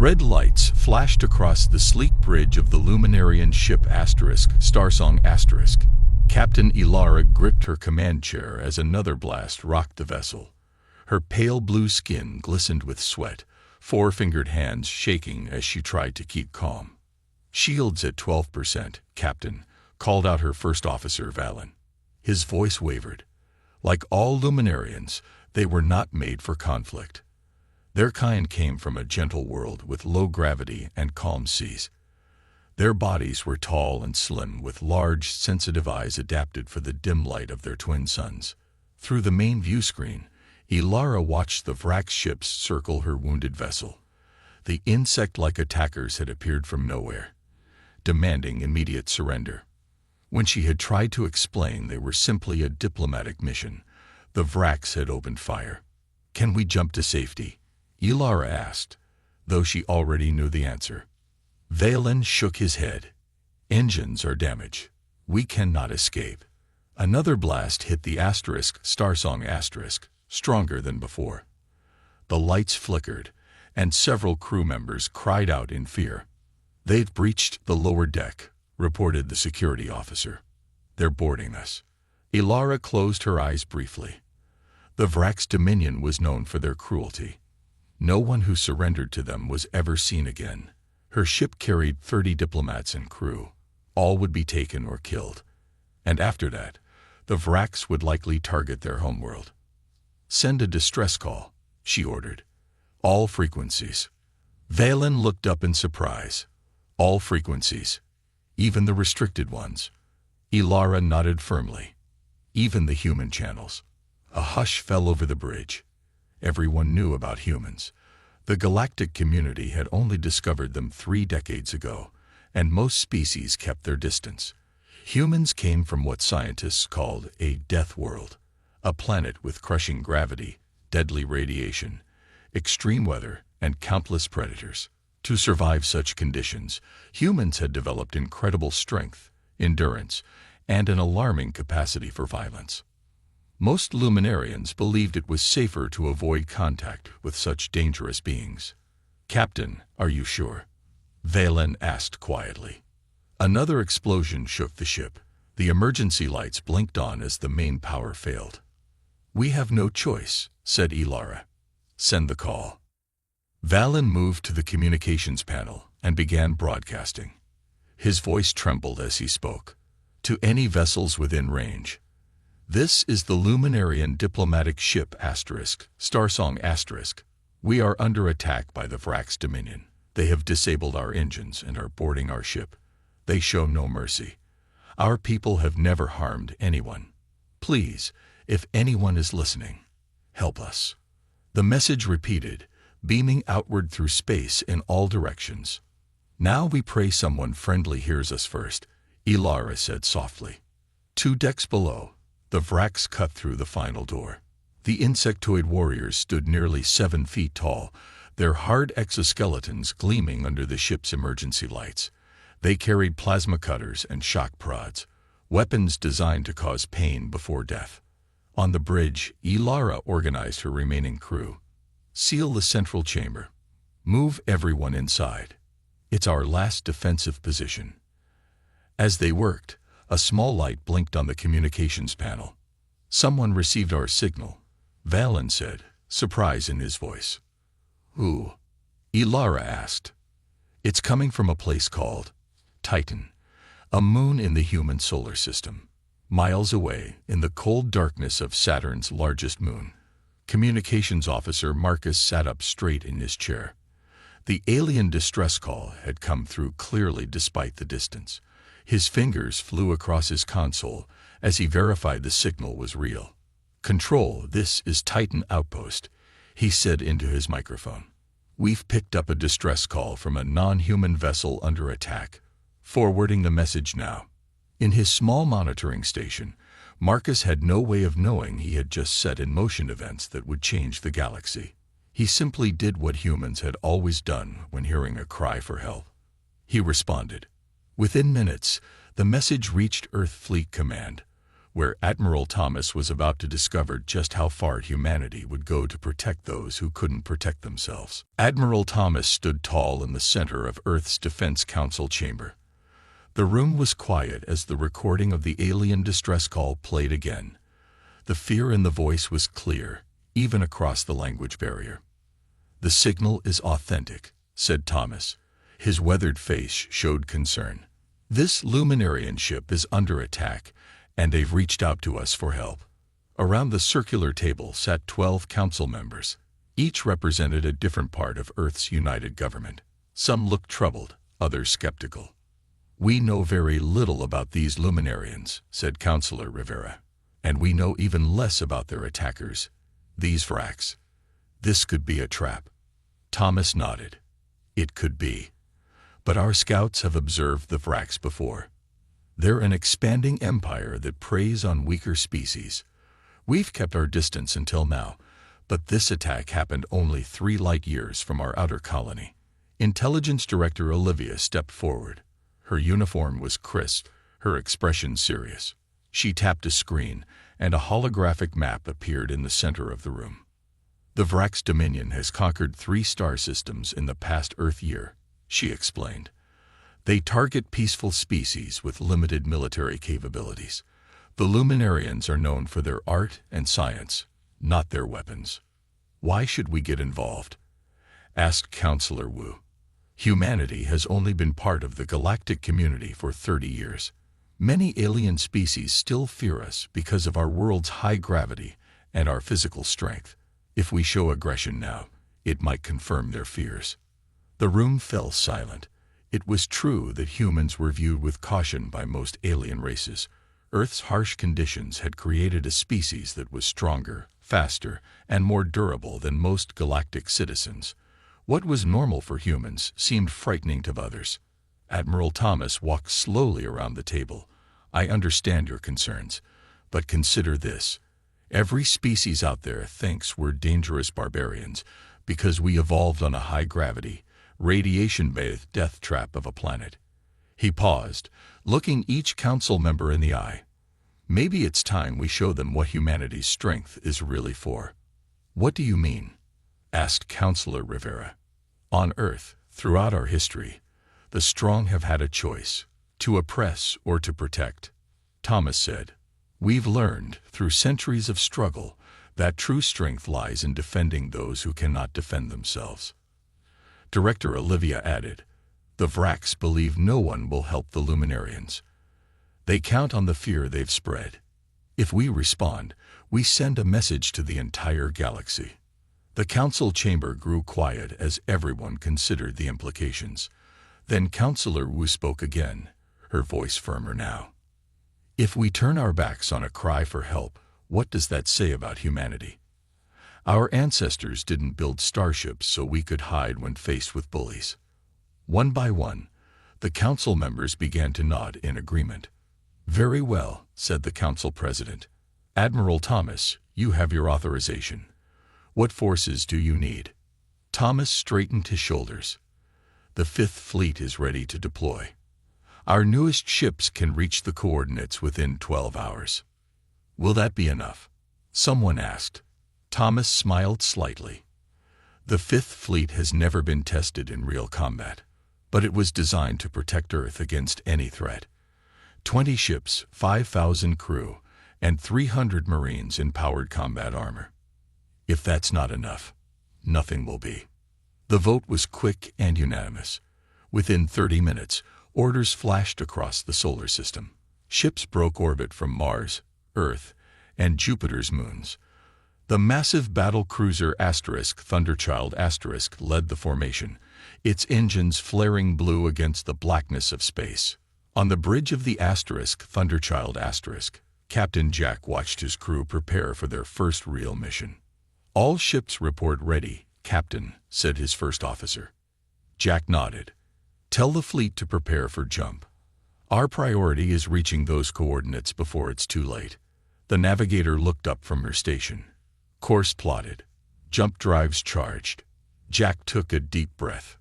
Red lights flashed across the sleek bridge of the Luminarian ship Starsong **. Captain Ilara gripped her command chair as another blast rocked the vessel. Her pale blue skin glistened with sweat, four-fingered hands shaking as she tried to keep calm. "Shields at 12%, Captain," called out her first officer, Valen. His voice wavered. Like all Luminarians, they were not made for conflict. Their kind came from a gentle world with low gravity and calm seas. Their bodies were tall and slim, with large, sensitive eyes adapted for the dim light of their twin suns. Through the main view screen, Ilara watched the Vrax ships circle her wounded vessel. The insect-like attackers had appeared from nowhere, demanding immediate surrender. When she had tried to explain they were simply a diplomatic mission, the Vrax had opened fire. "Can we jump to safety?" Ilara asked, though she already knew the answer. Valen shook his head. "Engines are damaged. We cannot escape." Another blast hit the Starsong **, stronger than before. The lights flickered, and several crew members cried out in fear. "They've breached the lower deck," reported the security officer. "They're boarding us." Ilara closed her eyes briefly. The Vrax Dominion was known for their cruelty. No one who surrendered to them was ever seen again. Her ship carried 30 diplomats and crew. All would be taken or killed. And after that, the Vrax would likely target their homeworld. "Send a distress call," she ordered. "All frequencies." Valen looked up in surprise. "All frequencies? Even the restricted ones?" Ilara nodded firmly. "Even the human channels." A hush fell over the bridge. Everyone knew about humans. The galactic community had only discovered them 3 decades ago, and most species kept their distance. Humans came from what scientists called a death world, a planet with crushing gravity, deadly radiation, extreme weather, and countless predators. To survive such conditions, humans had developed incredible strength, endurance, and an alarming capacity for violence. Most Luminarians believed it was safer to avoid contact with such dangerous beings. "Captain, are you sure?" Valen asked quietly. Another explosion shook the ship. The emergency lights blinked on as the main power failed. "We have no choice," said Ilara. "Send the call." Valen moved to the communications panel and began broadcasting. His voice trembled as he spoke. "To any vessels within range. This is the Luminarian diplomatic ship Starsong **. We are under attack by the Vrax Dominion. They have disabled our engines and are boarding our ship. They show no mercy. Our people have never harmed anyone. Please, if anyone is listening, help us." The message repeated, beaming outward through space in all directions. "Now we pray someone friendly hears us first," Ilara said softly. 2 decks below, the Vrax cut through the final door. The insectoid warriors stood nearly 7 feet tall, their hard exoskeletons gleaming under the ship's emergency lights. They carried plasma cutters and shock prods, weapons designed to cause pain before death. On the bridge, Ilara organized her remaining crew. "Seal the central chamber. Move everyone inside. It's our last defensive position." As they worked, a small light blinked on the communications panel. "Someone received our signal," Valen said, surprise in his voice. "Who?" Ilara asked. "It's coming from a place called Titan, a moon in the human solar system. Miles away, in the cold darkness of Saturn's largest moon." Communications officer Marcus sat up straight in his chair. The alien distress call had come through clearly despite the distance. His fingers flew across his console as he verified the signal was real. "Control, this is Titan Outpost," he said into his microphone. "We've picked up a distress call from a non-human vessel under attack. Forwarding the message now." In his small monitoring station, Marcus had no way of knowing he had just set in motion events that would change the galaxy. He simply did what humans had always done when hearing a cry for help. He responded. Within minutes, the message reached Earth Fleet Command. where Admiral Thomas was about to discover just how far humanity would go to protect those who couldn't protect themselves. Admiral Thomas stood tall in the center of Earth's Defense Council chamber. The room was quiet as the recording of the alien distress call played again. The fear in the voice was clear, even across the language barrier. "The signal is authentic," said Thomas. His weathered face showed concern. "This Luminarian ship is under attack, and they've reached out to us for help." Around the circular table sat 12 council members. Each represented a different part of Earth's united government. Some looked troubled, others skeptical. "We know very little about these Luminarians," said Councillor Rivera. "And we know even less about their attackers, these Vracs. This could be a trap." Thomas nodded. "It could be. But our scouts have observed the Vracs before. They're an expanding empire that preys on weaker species. We've kept our distance until now, but this attack happened only 3 light years from our outer colony." Intelligence Director Olivia stepped forward. Her uniform was crisp, her expression serious. She tapped a screen, and a holographic map appeared in the center of the room. "The Vracs Dominion has conquered 3 star systems in the past Earth year," she explained. "They target peaceful species with limited military capabilities. The Luminarians are known for their art and science, not their weapons." "Why should we get involved?" asked Councillor Wu. "Humanity has only been part of the galactic community for 30 years. Many alien species still fear us because of our world's high gravity and our physical strength. If we show aggression now, it might confirm their fears." The room fell silent. It was true that humans were viewed with caution by most alien races. Earth's harsh conditions had created a species that was stronger, faster, and more durable than most galactic citizens. What was normal for humans seemed frightening to others. Admiral Thomas walked slowly around the table. "I understand your concerns, but consider this. Every species out there thinks we're dangerous barbarians because we evolved on a high-gravity, radiation-bathed death trap of a planet." He paused, looking each council member in the eye. "Maybe it's time we show them what humanity's strength is really for." "What do you mean?" asked Councillor Rivera. "On Earth, throughout our history, the strong have had a choice, to oppress or to protect," Thomas said. "We've learned, through centuries of struggle, that true strength lies in defending those who cannot defend themselves." Director Olivia added, "The Vracs believe no one will help the Luminarians. They count on the fear they've spread. If we respond, we send a message to the entire galaxy." The council chamber grew quiet as everyone considered the implications. Then Councillor Wu spoke again, her voice firmer now. "If we turn our backs on a cry for help, what does that say about humanity? Our ancestors didn't build starships so we could hide when faced with bullies." One by one, the council members began to nod in agreement. "Very well," said the council president. "Admiral Thomas, you have your authorization. What forces do you need?" Thomas straightened his shoulders. "The 5th Fleet is ready to deploy. Our newest ships can reach the coordinates within 12 hours. Will that be enough?" someone asked. Thomas smiled slightly. "The 5th Fleet has never been tested in real combat, but it was designed to protect Earth against any threat. 20 ships, 5,000 crew, and 300 Marines in powered combat armor. If that's not enough, nothing will be." The vote was quick and unanimous. Within 30 minutes, orders flashed across the solar system. Ships broke orbit from Mars, Earth, and Jupiter's moons. The massive battle cruiser Thunderchild led the formation, its engines flaring blue against the blackness of space. On the bridge of the Thunderchild Captain Jack watched his crew prepare for their first real mission. "All ships report ready, Captain," said his first officer. Jack nodded. "Tell the fleet to prepare for jump. Our priority is reaching those coordinates before it's too late." The navigator looked up from her station. Course plotted. Jump drives charged. Jack took a deep breath.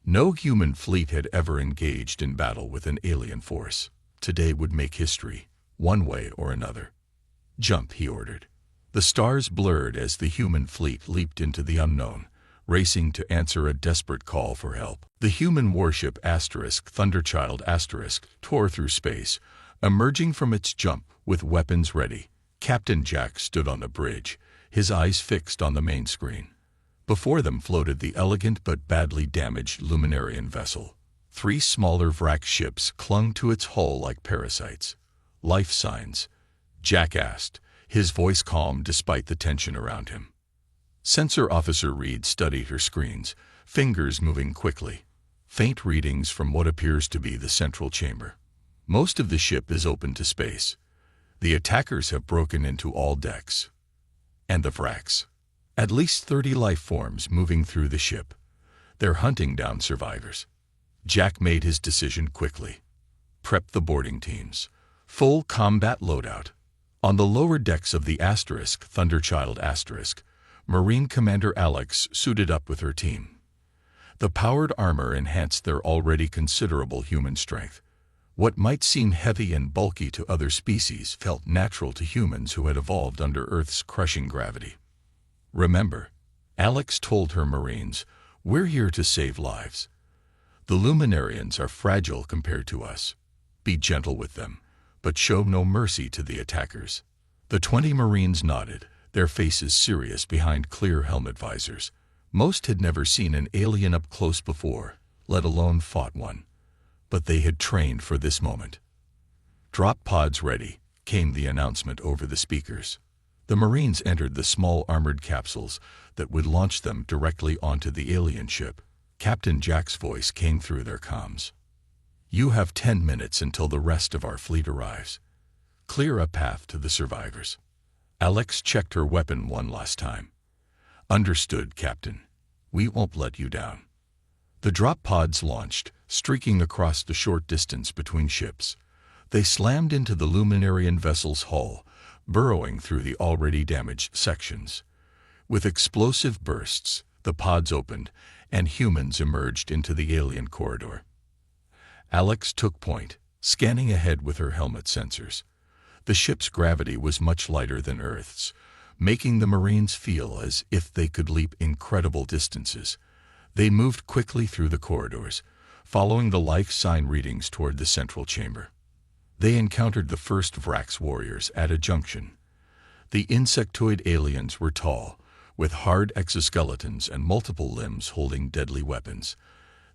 No human fleet had ever engaged in battle with an alien force. Today would make history, one way or another. "Jump," he ordered. The stars blurred as the human fleet leaped into the unknown, racing to answer a desperate call for help. The human warship Thunderchild tore through space, emerging from its jump with weapons ready. Captain Jack stood on the bridge, his eyes fixed on the main screen. Before them floated the elegant but badly damaged Luminarian vessel. 3 smaller wrack ships clung to its hull like parasites. "Life signs?" Jack asked, his voice calm despite the tension around him. Sensor Officer Reed studied her screens, fingers moving quickly. Faint readings from what appears to be the central chamber. Most of the ship is open to space. The attackers have broken into all decks. And the wracks. At least 30 life forms moving through the ship. They're hunting down survivors. Jack made his decision quickly. Prep the boarding teams. Full combat loadout. On the lower decks of the Thunderchild Marine Commander Alex suited up with her team. The powered armor enhanced their already considerable human strength. What might seem heavy and bulky to other species felt natural to humans who had evolved under Earth's crushing gravity. "Remember," Alex told her Marines, "we're here to save lives. The Luminarians are fragile compared to us. Be gentle with them, but show no mercy to the attackers." The 20 Marines nodded, their faces serious behind clear helmet visors. Most had never seen an alien up close before, let alone fought one. But they had trained for this moment. "Drop pods ready," came the announcement over the speakers. The Marines entered the small armored capsules that would launch them directly onto the alien ship. Captain Jack's voice came through their comms. "You have 10 minutes until the rest of our fleet arrives. Clear a path to the survivors." Alex checked her weapon one last time. "Understood, Captain. We won't let you down." The drop pods launched, streaking across the short distance between ships. They slammed into the Luminarian vessel's hull, burrowing through the already damaged sections. With explosive bursts, the pods opened, and humans emerged into the alien corridor. Alex took point, scanning ahead with her helmet sensors. The ship's gravity was much lighter than Earth's, making the Marines feel as if they could leap incredible distances. They moved quickly through the corridors, following the life sign readings toward the central chamber. They encountered the first Vrax warriors at a junction. The insectoid aliens were tall, with hard exoskeletons and multiple limbs holding deadly weapons.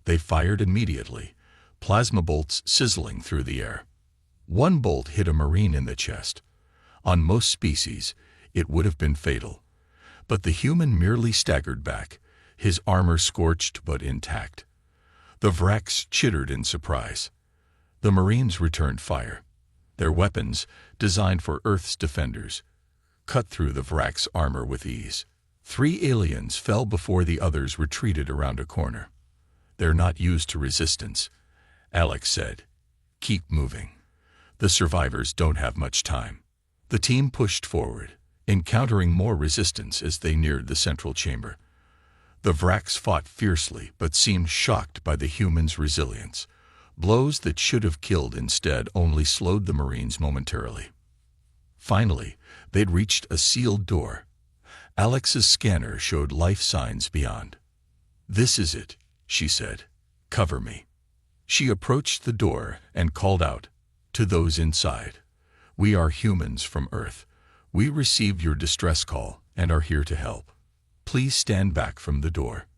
They fired immediately, plasma bolts sizzling through the air. One bolt hit a Marine in the chest. On most species, it would have been fatal. But the human merely staggered back, his armor scorched but intact. The Vrax chittered in surprise. The Marines returned fire. Their weapons, designed for Earth's defenders, cut through the Vrax armor with ease. 3 aliens fell before the others retreated around a corner. "They're not used to resistance," Alex said. "Keep moving. The survivors don't have much time." The team pushed forward, encountering more resistance as they neared the central chamber. The Vrax fought fiercely but seemed shocked by the humans' resilience. Blows that should have killed instead only slowed the Marines momentarily. Finally, they'd reached a sealed door. Alex's scanner showed life signs beyond. "This is it," she said. "Cover me." She approached the door and called out to those inside. "We are humans from Earth. We received your distress call and are here to help. Please stand back from the door."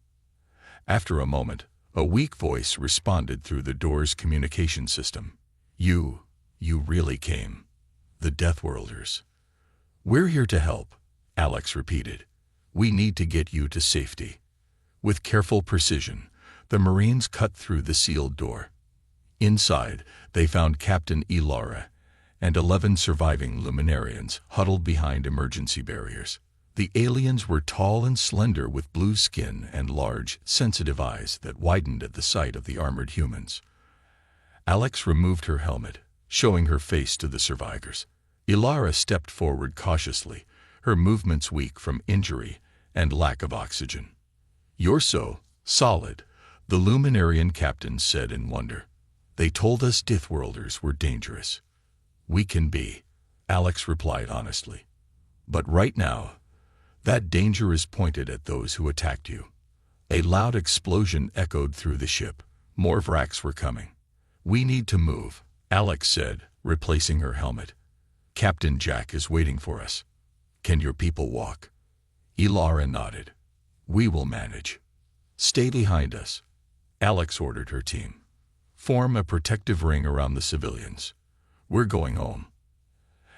After a moment, a weak voice responded through the door's communication system. You really came. The Deathworlders." "We're here to help," Alex repeated. "We need to get you to safety." With careful precision, the Marines cut through the sealed door. Inside, they found Captain Ilara and 11 surviving Luminarians huddled behind emergency barriers. The aliens were tall and slender with blue skin and large, sensitive eyes that widened at the sight of the armored humans. Alex removed her helmet, showing her face to the survivors. Ilara stepped forward cautiously, her movements weak from injury and lack of oxygen. "You're so solid," the Luminarian captain said in wonder. "They told us Deathworlders were dangerous." "We can be," Alex replied honestly. But right now, that danger is pointed at those who attacked you. A loud explosion echoed through the ship. More wracks were coming. We need to move, Alex said, replacing her helmet. Captain Jack is waiting for us. Can your people walk? Ilara nodded. We will manage. Stay behind us. Alex ordered her team. Form a protective ring around the civilians. We're going home.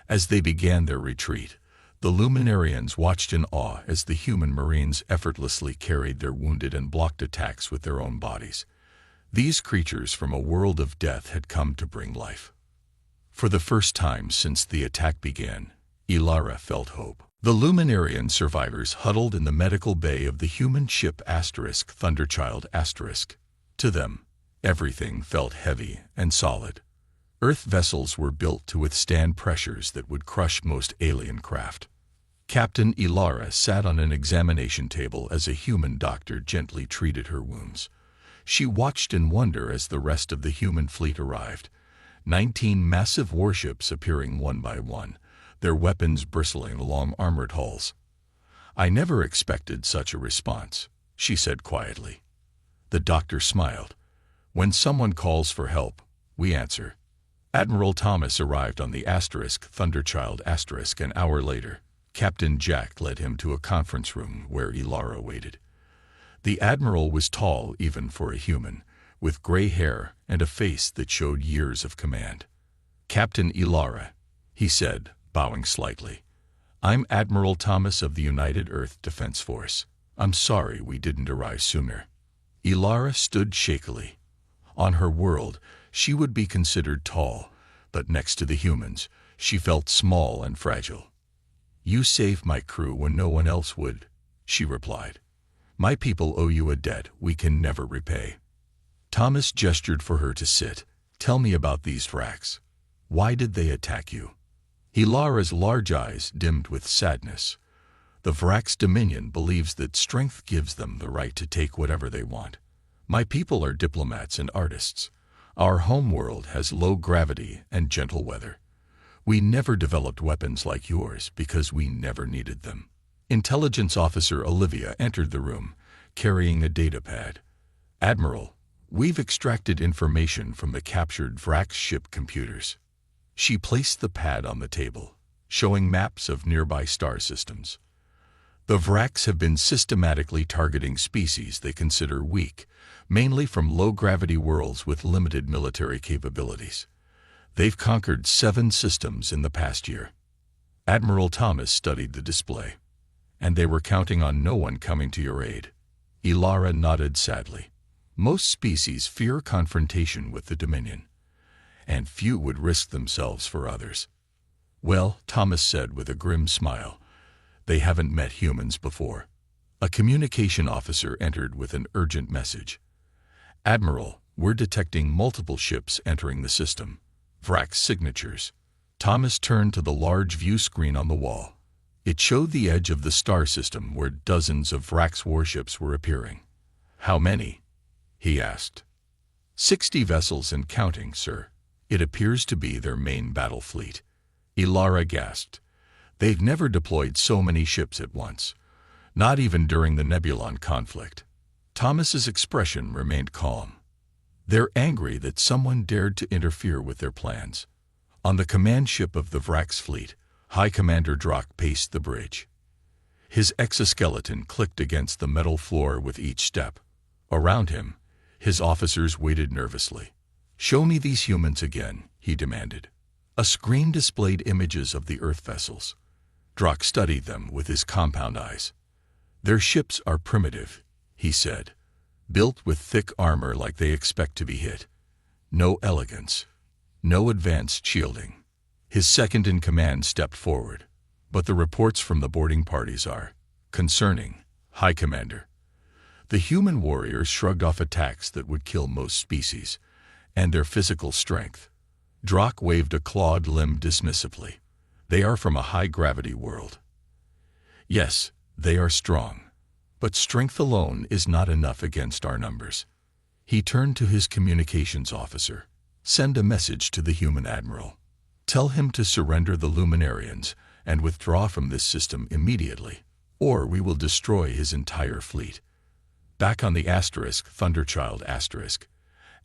As they began their retreat, the Luminarians watched in awe as the human Marines effortlessly carried their wounded and blocked attacks with their own bodies. These creatures from a world of death had come to bring life. For the first time since the attack began, Ilara felt hope. The Luminarian survivors huddled in the medical bay of the human ship Thunderchild*. To them, everything felt heavy and solid. Earth vessels were built to withstand pressures that would crush most alien craft. Captain Ilara sat on an examination table as a human doctor gently treated her wounds. She watched in wonder as the rest of the human fleet arrived. 19 massive warships appearing one by one, their weapons bristling along armored hulls. I never expected such a response, she said quietly. The doctor smiled. When someone calls for help, we answer. Admiral Thomas arrived on the Thunderchild*. An hour later, Captain Jack led him to a conference room where Ilara waited. The Admiral was tall even for a human, with gray hair and a face that showed years of command. Captain Ilara, he said, bowing slightly. I'm Admiral Thomas of the United Earth Defense Force. I'm sorry we didn't arrive sooner. Ilara stood shakily. On her world, she would be considered tall, but next to the humans, she felt small and fragile. You saved my crew when no one else would, she replied. My people owe you a debt we can never repay. Thomas gestured for her to sit. Tell me about these wracks. Why did they attack you? Ilara's large eyes dimmed with sadness. The Vrak's dominion believes that strength gives them the right to take whatever they want. My people are diplomats and artists. Our homeworld has low gravity and gentle weather. We never developed weapons like yours because we never needed them. Intelligence Officer Olivia entered the room, carrying a datapad. Admiral, we've extracted information from the captured Vrak's ship computers. She placed the pad on the table, showing maps of nearby star systems. The Vraks have been systematically targeting species they consider weak, mainly from low-gravity worlds with limited military capabilities. They've conquered 7 systems in the past year. Admiral Thomas studied the display. And they were counting on no one coming to your aid. Ilara nodded sadly. Most species fear confrontation with the Dominion, and few would risk themselves for others. Well, Thomas said with a grim smile, they haven't met humans before. A communication officer entered with an urgent message. Admiral, we're detecting multiple ships entering the system. Vrak's signatures. Thomas turned to the large view screen on the wall. It showed the edge of the star system where dozens of Vrak's warships were appearing. How many? He asked. 60 vessels and counting, sir. It appears to be their main battle fleet. Ilara gasped. They've never deployed so many ships at once, not even during the Nebulon conflict. Thomas's expression remained calm. They're angry that someone dared to interfere with their plans. On the command ship of the Vrak's fleet, High Commander Drak paced the bridge. His exoskeleton clicked against the metal floor with each step. Around him, his officers waited nervously. Show me these humans again, he demanded. A screen displayed images of the Earth vessels. Drak studied them with his compound eyes. Their ships are primitive, he said, built with thick armor like they expect to be hit. No elegance, no advanced shielding. His second-in-command stepped forward. But the reports from the boarding parties are concerning, High Commander. The human warriors shrugged off attacks that would kill most species, and their physical strength. Drak waved a clawed limb dismissively. They are from a high-gravity world. Yes, they are strong, but strength alone is not enough against our numbers. He turned to his communications officer. Send a message to the human admiral. Tell him to surrender the Luminarians and withdraw from this system immediately, or we will destroy his entire fleet. Back on the Thunderchild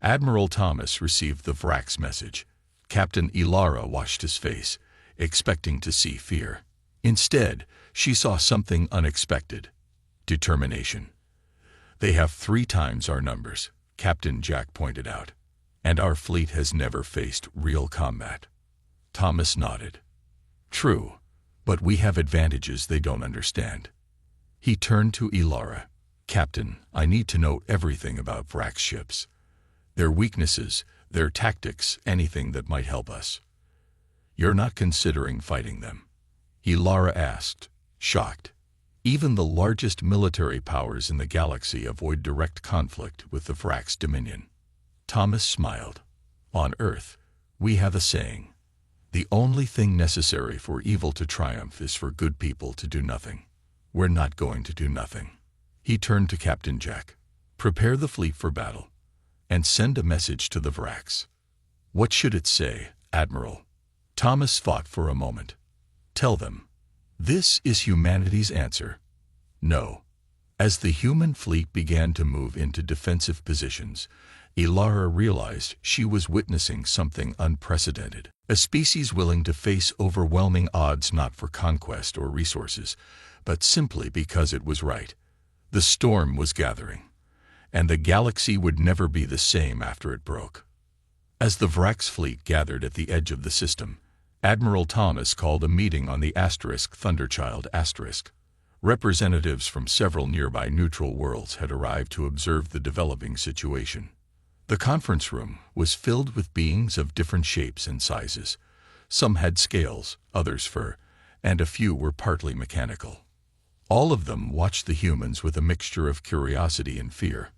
Admiral Thomas received the Vrax message. Captain Ilara washed his face, expecting to see fear. Instead, she saw something unexpected. Determination. They have 3 times our numbers, Captain Jack pointed out, and our fleet has never faced real combat. Thomas nodded. True, but we have advantages they don't understand. He turned to Ilara. Captain, I need to know everything about Vrax ships. Their weaknesses, their tactics, anything that might help us. You're not considering fighting them? Ilara asked, shocked. Even the largest military powers in the galaxy avoid direct conflict with the Vrax Dominion. Thomas smiled. On Earth, we have a saying. The only thing necessary for evil to triumph is for good people to do nothing. We're not going to do nothing. He turned to Captain Jack. Prepare the fleet for battle, and send a message to the Vrax. What should it say, Admiral? Thomas thought for a moment. Tell them. This is humanity's answer. No. As the human fleet began to move into defensive positions, Ilara realized she was witnessing something unprecedented. A species willing to face overwhelming odds not for conquest or resources, but simply because it was right. The storm was gathering, and the galaxy would never be the same after it broke. As the Vrax fleet gathered at the edge of the system, Admiral Thomas called a meeting on the Thunderchild Representatives from several nearby neutral worlds had arrived to observe the developing situation. The conference room was filled with beings of different shapes and sizes. Some had scales, others fur, and a few were partly mechanical. All of them watched the humans with a mixture of curiosity and fear.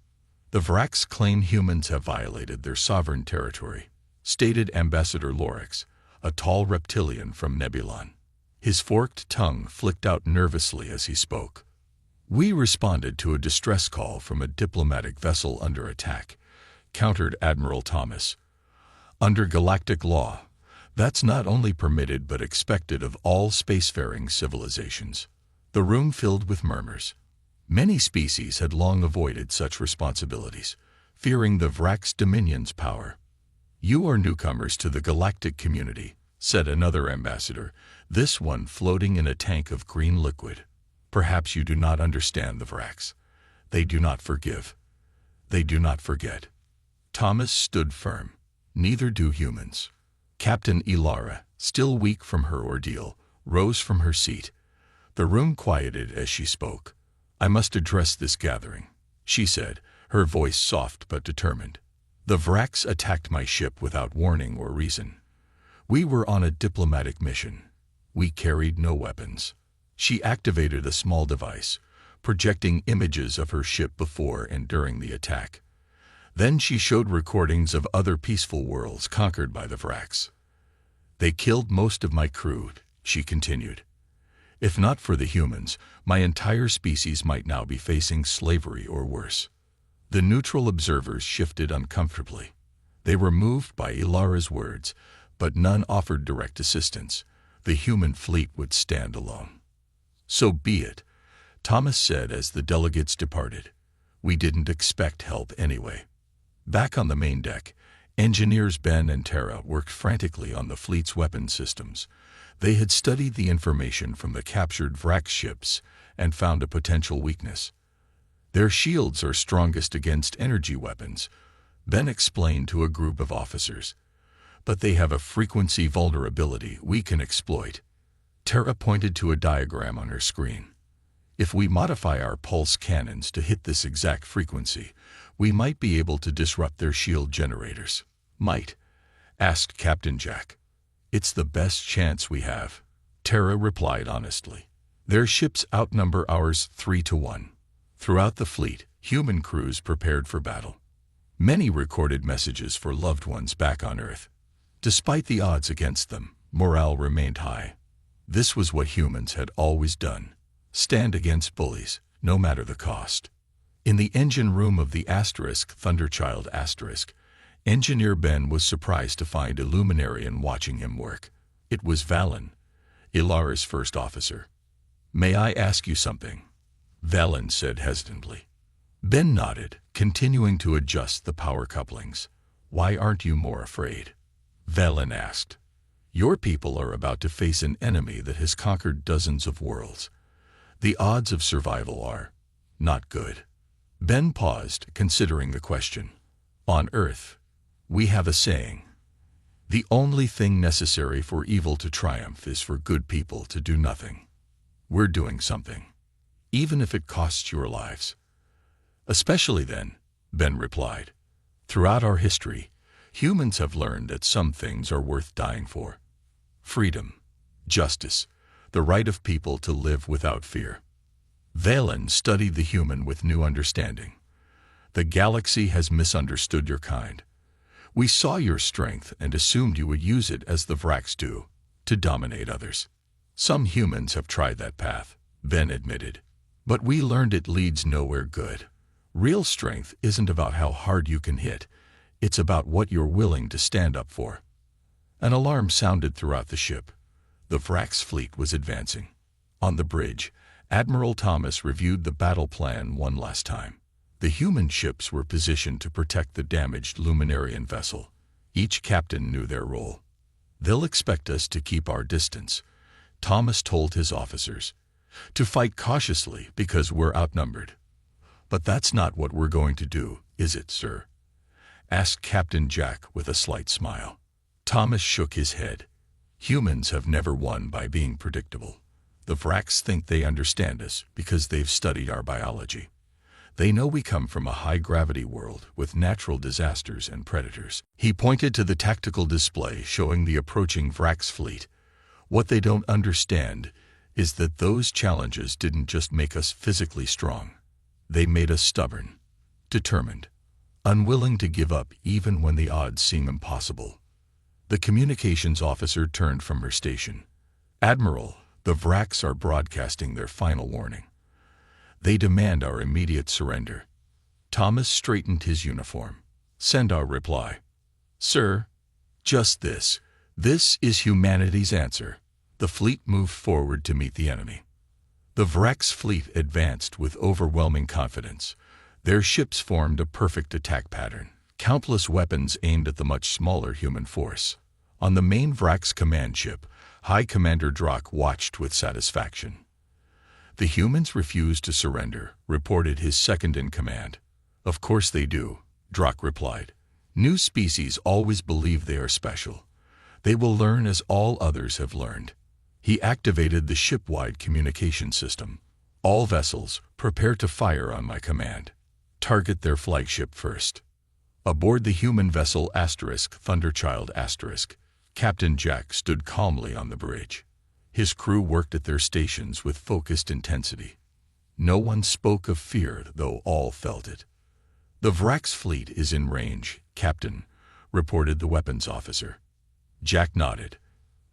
The Vrax claim humans have violated their sovereign territory, stated Ambassador Lorix, a tall reptilian from Nebulon. His forked tongue flicked out nervously as he spoke. We responded to a distress call from a diplomatic vessel under attack, countered Admiral Thomas. Under galactic law, that's not only permitted but expected of all spacefaring civilizations. The room filled with murmurs. Many species had long avoided such responsibilities, fearing the Vrax Dominion's power. You are newcomers to the galactic community, said another ambassador, this one floating in a tank of green liquid. Perhaps you do not understand the Vrax. They do not forgive. They do not forget. Thomas stood firm. Neither do humans. Captain Ilara, still weak from her ordeal, rose from her seat. The room quieted as she spoke. I must address this gathering, she said, her voice soft but determined. The Vrax attacked my ship without warning or reason. We were on a diplomatic mission. We carried no weapons. She activated a small device, projecting images of her ship before and during the attack. Then she showed recordings of other peaceful worlds conquered by the Vrax. They killed most of my crew, she continued. If not for the humans, my entire species might now be facing slavery or worse. The neutral observers shifted uncomfortably. They were moved by Ilara's words, but none offered direct assistance. The human fleet would stand alone. So be it, Thomas said as the delegates departed. We didn't expect help anyway. Back on the main deck, engineers Ben and Tara worked frantically on the fleet's weapon systems. They had studied the information from the captured Vrax ships and found a potential weakness. Their shields are strongest against energy weapons, Ben explained to a group of officers. But they have a frequency vulnerability we can exploit. Tara pointed to a diagram on her screen. If we modify our pulse cannons to hit this exact frequency, we might be able to disrupt their shield generators. Might? Asked Captain Jack. It's the best chance we have, Tara replied honestly. Their ships outnumber ours 3-1. Throughout the fleet, human crews prepared for battle. Many recorded messages for loved ones back on Earth. Despite the odds against them, morale remained high. This was what humans had always done. Stand against bullies, no matter the cost. In the engine room of the Thunderchild Engineer Ben was surprised to find a Luminarian watching him work. It was Valen, Ilara's first officer. "May I ask you something?" Valen said hesitantly. Ben nodded, continuing to adjust the power couplings. "Why aren't you more afraid?" Valen asked. "Your people are about to face an enemy that has conquered dozens of worlds. The odds of survival are not good." Ben paused, considering the question. "On Earth, we have a saying. The only thing necessary for evil to triumph is for good people to do nothing. We're doing something, even if it costs your lives." "Especially then," Ben replied. "Throughout our history, humans have learned that some things are worth dying for. Freedom, justice, the right of people to live without fear." Valen studied the human with new understanding. "The galaxy has misunderstood your kind. We saw your strength and assumed you would use it as the Vrax do, to dominate others. Some humans have tried that path," Ben admitted. "But we learned it leads nowhere good. Real strength isn't about how hard you can hit. It's about what you're willing to stand up for." An alarm sounded throughout the ship. The Vrax fleet was advancing. On the bridge, Admiral Thomas reviewed the battle plan one last time. The human ships were positioned to protect the damaged Luminarian vessel. Each captain knew their role. "They'll expect us to keep our distance," Thomas told his officers. "To fight cautiously because we're outnumbered." "But that's not what we're going to do, is it, sir?" asked Captain Jack with a slight smile. Thomas shook his head. "Humans have never won by being predictable. The Vrax think they understand us because they've studied our biology. They know we come from a high-gravity world with natural disasters and predators." He pointed to the tactical display showing the approaching Vrax fleet. "What they don't understand is that those challenges didn't just make us physically strong. They made us stubborn, determined, unwilling to give up even when the odds seem impossible." The communications officer turned from her station. "Admiral, the Vrax are broadcasting their final warning. They demand our immediate surrender." Thomas straightened his uniform. "Send our reply." "Sir, just this. This is humanity's answer." The fleet moved forward to meet the enemy. The Vrax fleet advanced with overwhelming confidence. Their ships formed a perfect attack pattern. Countless weapons aimed at the much smaller human force. On the main Vrax command ship, High Commander Drock watched with satisfaction. "The humans refuse to surrender," reported his second-in-command. "Of course they do," Drock replied. "New species always believe they are special. They will learn as all others have learned." He activated the ship-wide communication system. "All vessels, prepare to fire on my command. Target their flagship first." Aboard the human vessel Thunderchild*, Captain Jack stood calmly on the bridge. His crew worked at their stations with focused intensity. No one spoke of fear, though all felt it. "The Vrax fleet is in range, Captain," reported the weapons officer. Jack nodded.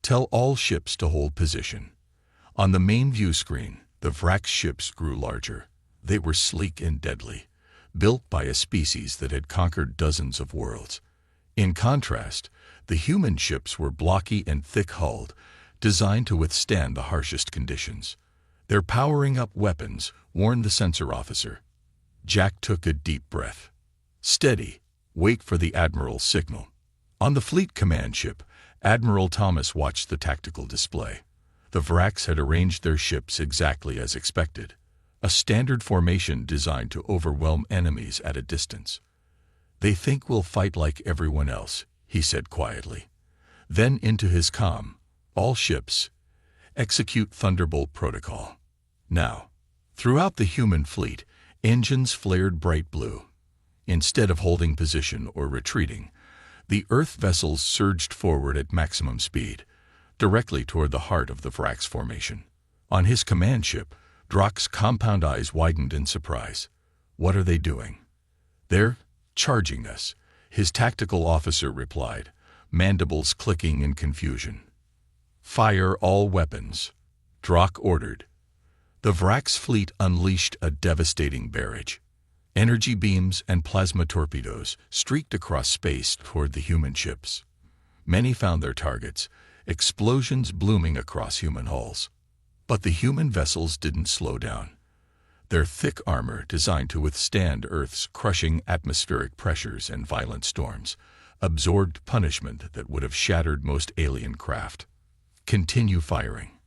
"Tell all ships to hold position." On the main view screen, the Vrax ships grew larger. They were sleek and deadly, built by a species that had conquered dozens of worlds. In contrast, the human ships were blocky and thick-hulled, designed to withstand the harshest conditions. "They're powering up weapons," warned the sensor officer. Jack took a deep breath. "Steady. Wait for the Admiral's signal." On the fleet command ship, Admiral Thomas watched the tactical display. The Vrax had arranged their ships exactly as expected, a standard formation designed to overwhelm enemies at a distance. "They think we'll fight like everyone else," he said quietly. Then into his comm, "All ships, execute Thunderbolt protocol. Now." Throughout the human fleet, engines flared bright blue. Instead of holding position or retreating, the Earth vessels surged forward at maximum speed, directly toward the heart of the Vrax formation. On his command ship, Drock's compound eyes widened in surprise. "What are they doing?" "They're charging us," his tactical officer replied, mandibles clicking in confusion. "Fire all weapons," Drock ordered. The Vrax fleet unleashed a devastating barrage. Energy beams and plasma torpedoes streaked across space toward the human ships. Many found their targets, explosions blooming across human hulls. But the human vessels didn't slow down. Their thick armor, designed to withstand Earth's crushing atmospheric pressures and violent storms, absorbed punishment that would have shattered most alien craft. "Continue firing,"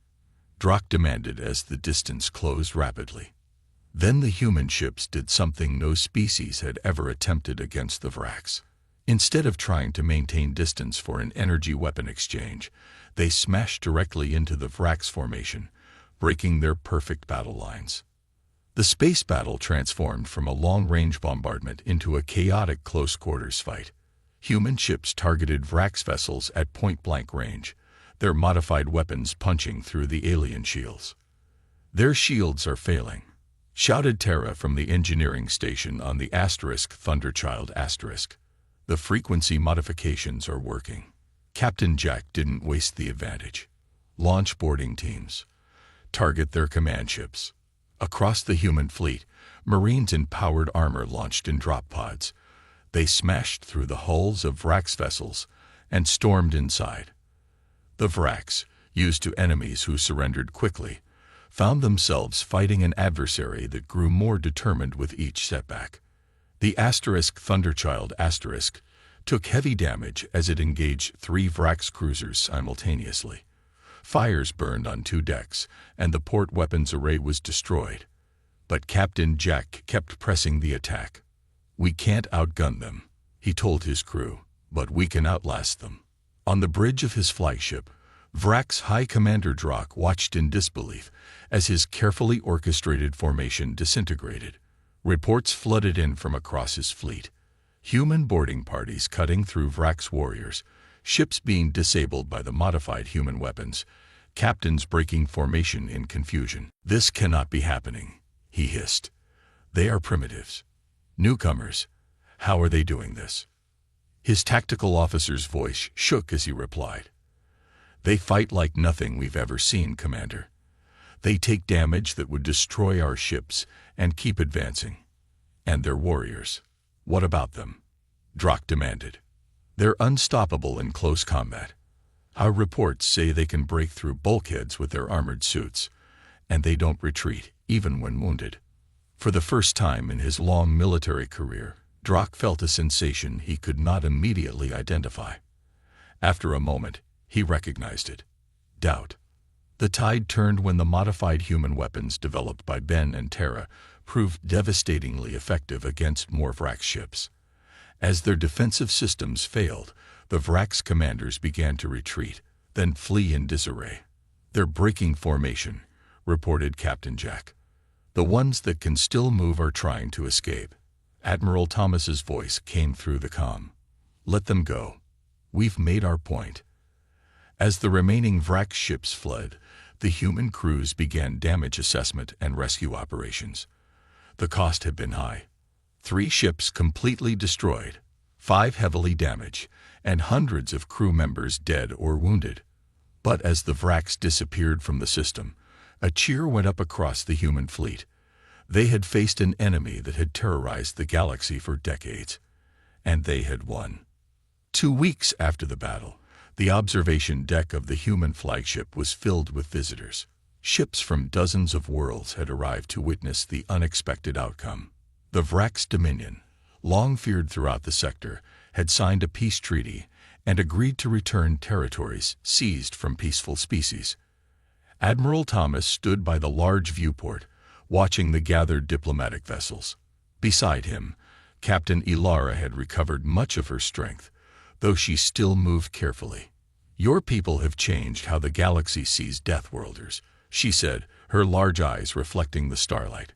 Drock demanded as the distance closed rapidly. Then the human ships did something no species had ever attempted against the Vracs. Instead of trying to maintain distance for an energy weapon exchange, they smashed directly into the Vracs formation, breaking their perfect battle lines. The space battle transformed from a long-range bombardment into a chaotic close-quarters fight. Human ships targeted Vracs vessels at point-blank range, their modified weapons punching through the alien shields. "Their shields are failing," shouted Terra from the engineering station on the Thunderchild *. "The frequency modifications are working." Captain Jack didn't waste the advantage. "Launch boarding teams. Target their command ships." Across the human fleet, Marines in powered armor launched in drop pods. They smashed through the hulls of Vracs vessels and stormed inside. The Vracs, used to enemies who surrendered quickly, found themselves fighting an adversary that grew more determined with each setback. The Thunderchild * took heavy damage as it engaged 3 Vracs cruisers simultaneously. Fires burned on 2 decks, and the port weapons array was destroyed. But Captain Jack kept pressing the attack. "We can't outgun them," he told his crew, "but we can outlast them." On the bridge of his flagship, Vracs High Commander Drock watched in disbelief as his carefully orchestrated formation disintegrated. Reports flooded in from across his fleet. Human boarding parties cutting through Vracs warriors, ships being disabled by the modified human weapons, captains breaking formation in confusion. "This cannot be happening," he hissed. "They are primitives. Newcomers. How are they doing this?" His tactical officer's voice shook as he replied, "They fight like nothing we've ever seen, Commander. They take damage that would destroy our ships and keep advancing. And they're warriors." "What about them?" Drock demanded. "They're unstoppable in close combat. Our reports say they can break through bulkheads with their armored suits, and they don't retreat, even when wounded." For the first time in his long military career, Drock felt a sensation he could not immediately identify. After a moment, he recognized it. Doubt. The tide turned when the modified human weapons developed by Ben and Terra proved devastatingly effective against more Vracs ships. As their defensive systems failed, the Vracs commanders began to retreat, then flee in disarray. "They're breaking formation," reported Captain Jack. "The ones that can still move are trying to escape." Admiral Thomas's voice came through the comm. "Let them go. We've made our point." As the remaining Vracs ships fled, the human crews began damage assessment and rescue operations. The cost had been high. 3 ships completely destroyed, 5 heavily damaged, and hundreds of crew members dead or wounded. But as the Vracs disappeared from the system, a cheer went up across the human fleet. They had faced an enemy that had terrorized the galaxy for decades, and they had won. 2 weeks after the battle, the observation deck of the human flagship was filled with visitors. Ships from dozens of worlds had arrived to witness the unexpected outcome. The Vracs Dominion, long feared throughout the sector, had signed a peace treaty and agreed to return territories seized from peaceful species. Admiral Thomas stood by the large viewport, watching the gathered diplomatic vessels. Beside him, Captain Ilara had recovered much of her strength, though she still moved carefully. "Your people have changed how the galaxy sees Deathworlders," she said, her large eyes reflecting the starlight.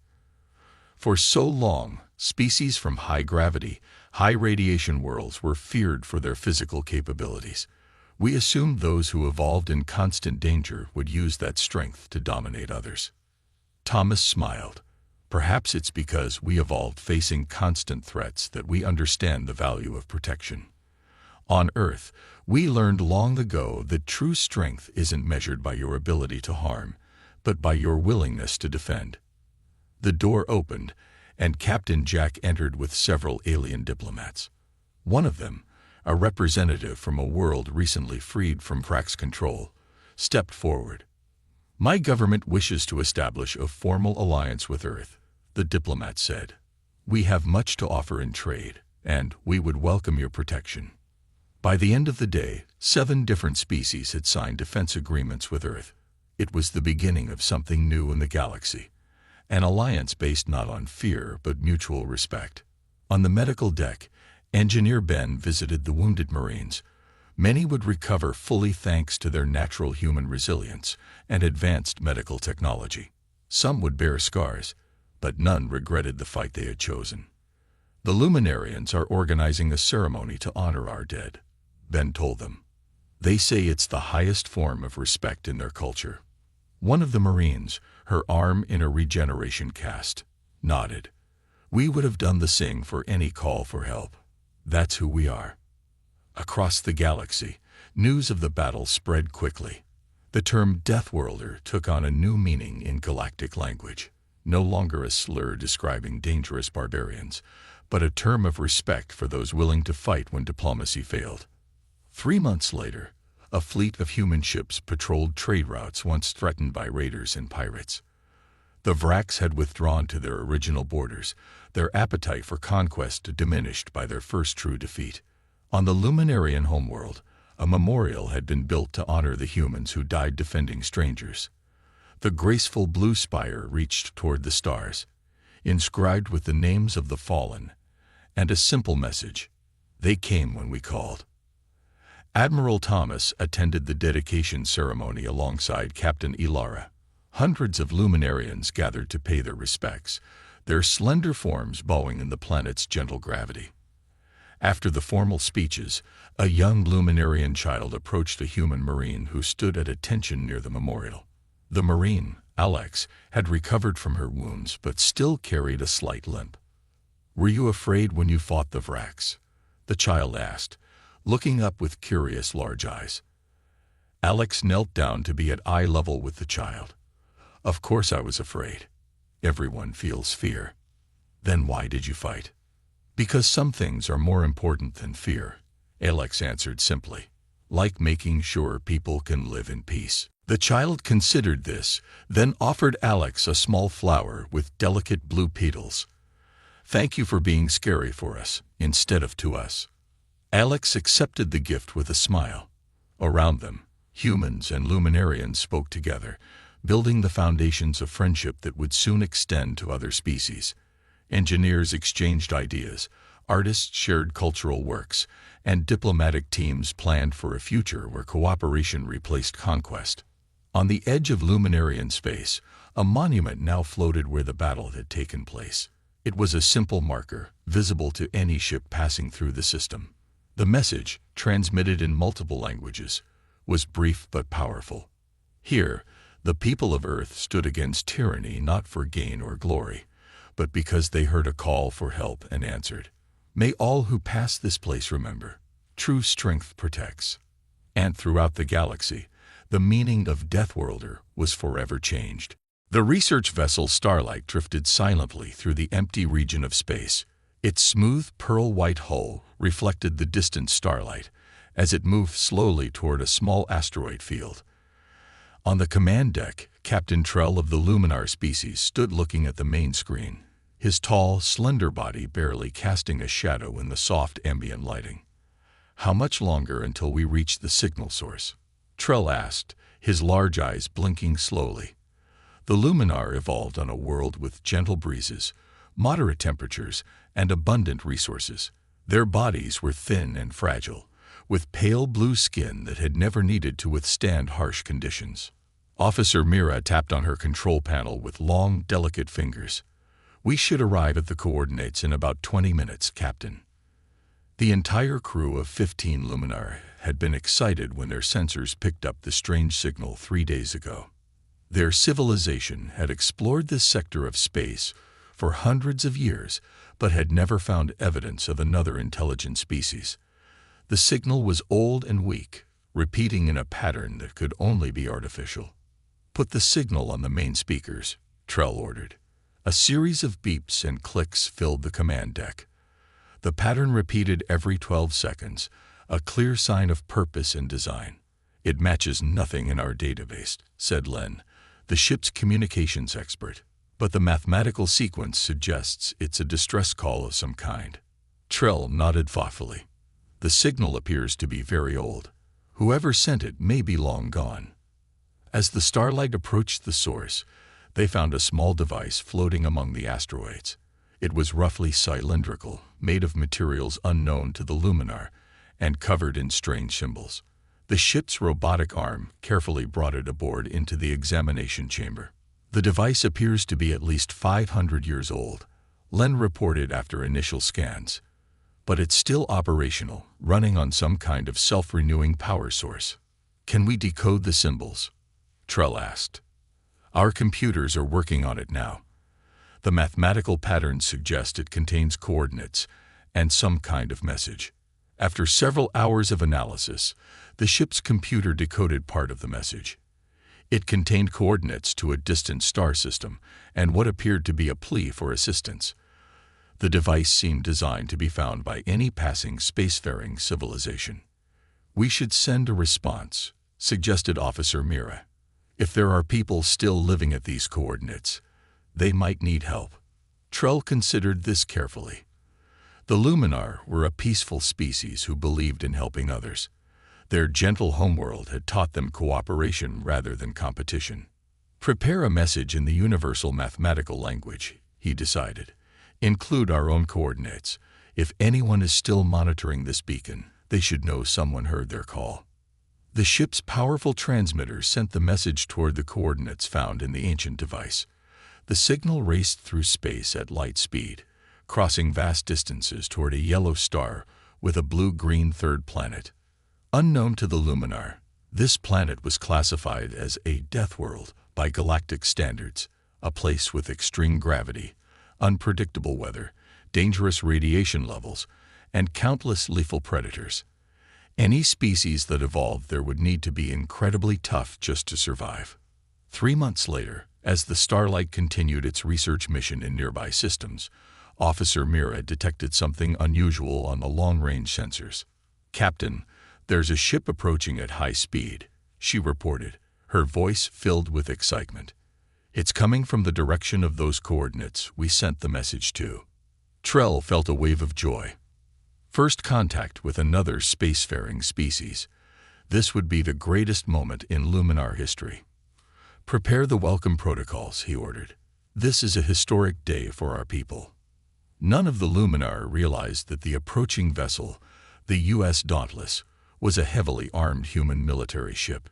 "For so long, species from high-gravity, high-radiation worlds were feared for their physical capabilities. We assumed those who evolved in constant danger would use that strength to dominate others." Thomas smiled. "Perhaps it's because we evolved facing constant threats that we understand the value of protection. On Earth, we learned long ago that true strength isn't measured by your ability to harm, but by your willingness to defend." The door opened, and Captain Jack entered with several alien diplomats. One of them, a representative from a world recently freed from Frax control, stepped forward. "My government wishes to establish a formal alliance with Earth," the diplomat said. "We have much to offer in trade, and we would welcome your protection." By the end of the day, 7 different species had signed defense agreements with Earth. It was the beginning of something new in the galaxy, an alliance based not on fear but mutual respect. On the medical deck, Engineer Ben visited the wounded Marines. Many would recover fully thanks to their natural human resilience and advanced medical technology. Some would bear scars, but none regretted the fight they had chosen. "The Luminarians are organizing a ceremony to honor our dead," Ben told them. "They say it's the highest form of respect in their culture." One of the Marines, her arm in a regeneration cast, nodded. "We would have done the same for any call for help. That's who we are." Across the galaxy, news of the battle spread quickly. The term Deathworlder took on a new meaning in galactic language, no longer a slur describing dangerous barbarians, but a term of respect for those willing to fight when diplomacy failed. 3 months later, a fleet of human ships patrolled trade routes once threatened by raiders and pirates. The Vrax had withdrawn to their original borders, their appetite for conquest diminished by their first true defeat. On the Luminarian homeworld, a memorial had been built to honor the humans who died defending strangers. The graceful blue spire reached toward the stars, inscribed with the names of the fallen, and a simple message: "They came when we called." Admiral Thomas attended the dedication ceremony alongside Captain Ilara. Hundreds of Luminarians gathered to pay their respects, their slender forms bowing in the planet's gentle gravity. After the formal speeches, a young Luminarian child approached a human Marine who stood at attention near the memorial. The Marine, Alex, had recovered from her wounds but still carried a slight limp. "Were you afraid when you fought the Vrax?" the child asked, looking up with curious large eyes. Alex knelt down to be at eye level with the child. "Of course I was afraid. Everyone feels fear." "Then why did you fight?" "Because some things are more important than fear," Alex answered simply, "like making sure people can live in peace." The child considered this, then offered Alex a small flower with delicate blue petals. "Thank you for being scary for us, instead of to us." Alex accepted the gift with a smile. Around them, humans and Luminarians spoke together, building the foundations of friendship that would soon extend to other species. Engineers exchanged ideas, artists shared cultural works, and diplomatic teams planned for a future where cooperation replaced conquest. On the edge of Luminarian space, a monument now floated where the battle had taken place. It was a simple marker, visible to any ship passing through the system. The message, transmitted in multiple languages, was brief but powerful. Here, the people of Earth stood against tyranny not for gain or glory, but because they heard a call for help and answered. "May all who pass this place remember, true strength protects." And throughout the galaxy, the meaning of Deathworlder was forever changed. The research vessel Starlight drifted silently through the empty region of space. Its smooth pearl-white hull reflected the distant starlight as it moved slowly toward a small asteroid field. On the command deck, Captain Trell of the Luminar species stood looking at the main screen, his tall, slender body barely casting a shadow in the soft ambient lighting. "How much longer until we reach the signal source?" Trell asked, his large eyes blinking slowly. The Luminar evolved on a world with gentle breezes, moderate temperatures, and abundant resources. Their bodies were thin and fragile, with pale blue skin that had never needed to withstand harsh conditions. Officer Mira tapped on her control panel with long, delicate fingers. "We should arrive at the coordinates in about 20 minutes, Captain." The entire crew of 15 Luminar had been excited when their sensors picked up the strange signal 3 days ago. Their civilization had explored this sector of space for hundreds of years, but had never found evidence of another intelligent species. The signal was old and weak, repeating in a pattern that could only be artificial. "Put the signal on the main speakers," Trell ordered. A series of beeps and clicks filled the command deck. The pattern repeated every 12 seconds, A clear sign of purpose and design. It matches nothing in our database, said Len, the ship's communications expert. But the mathematical sequence suggests it's a distress call of some kind. Trell nodded thoughtfully. The signal appears to be very old. Whoever sent it may be long gone. As the starlight approached the source, they found a small device floating among the asteroids. It was roughly cylindrical, made of materials unknown to the Luminar, and covered in strange symbols. The ship's robotic arm carefully brought it aboard into the examination chamber. The device appears to be at least 500 years old, Len reported after initial scans. But it's still operational, running on some kind of self-renewing power source. Can we decode the symbols? Trell asked. Our computers are working on it now. The mathematical patterns suggest it contains coordinates and some kind of message. After several hours of analysis, the ship's computer decoded part of the message. It contained coordinates to a distant star system and what appeared to be a plea for assistance. The device seemed designed to be found by any passing spacefaring civilization. We should send a response, suggested Officer Mira. If there are people still living at these coordinates, they might need help. Trell considered this carefully. The Luminar were a peaceful species who believed in helping others. Their gentle homeworld had taught them cooperation rather than competition. Prepare a message in the universal mathematical language, he decided. Include our own coordinates. If anyone is still monitoring this beacon, they should know someone heard their call. The ship's powerful transmitter sent the message toward the coordinates found in the ancient device. The signal raced through space at light speed, crossing vast distances toward a yellow star with a blue-green third planet. Unknown to the Luminar, this planet was classified as a Deathworld by galactic standards, a place with extreme gravity, unpredictable weather, dangerous radiation levels, and countless lethal predators. Any species that evolved there would need to be incredibly tough just to survive. 3 months later, as the Starlight continued its research mission in nearby systems, Officer Mira detected something unusual on the long-range sensors. Captain, there's a ship approaching at high speed, she reported, her voice filled with excitement. It's coming from the direction of those coordinates we sent the message to. Trell felt a wave of joy. First contact with another spacefaring species. This would be the greatest moment in Luminar history. Prepare the welcome protocols, he ordered. This is a historic day for our people. None of the Luminar realized that the approaching vessel, the U.S. Dauntless, was a heavily armed human military ship.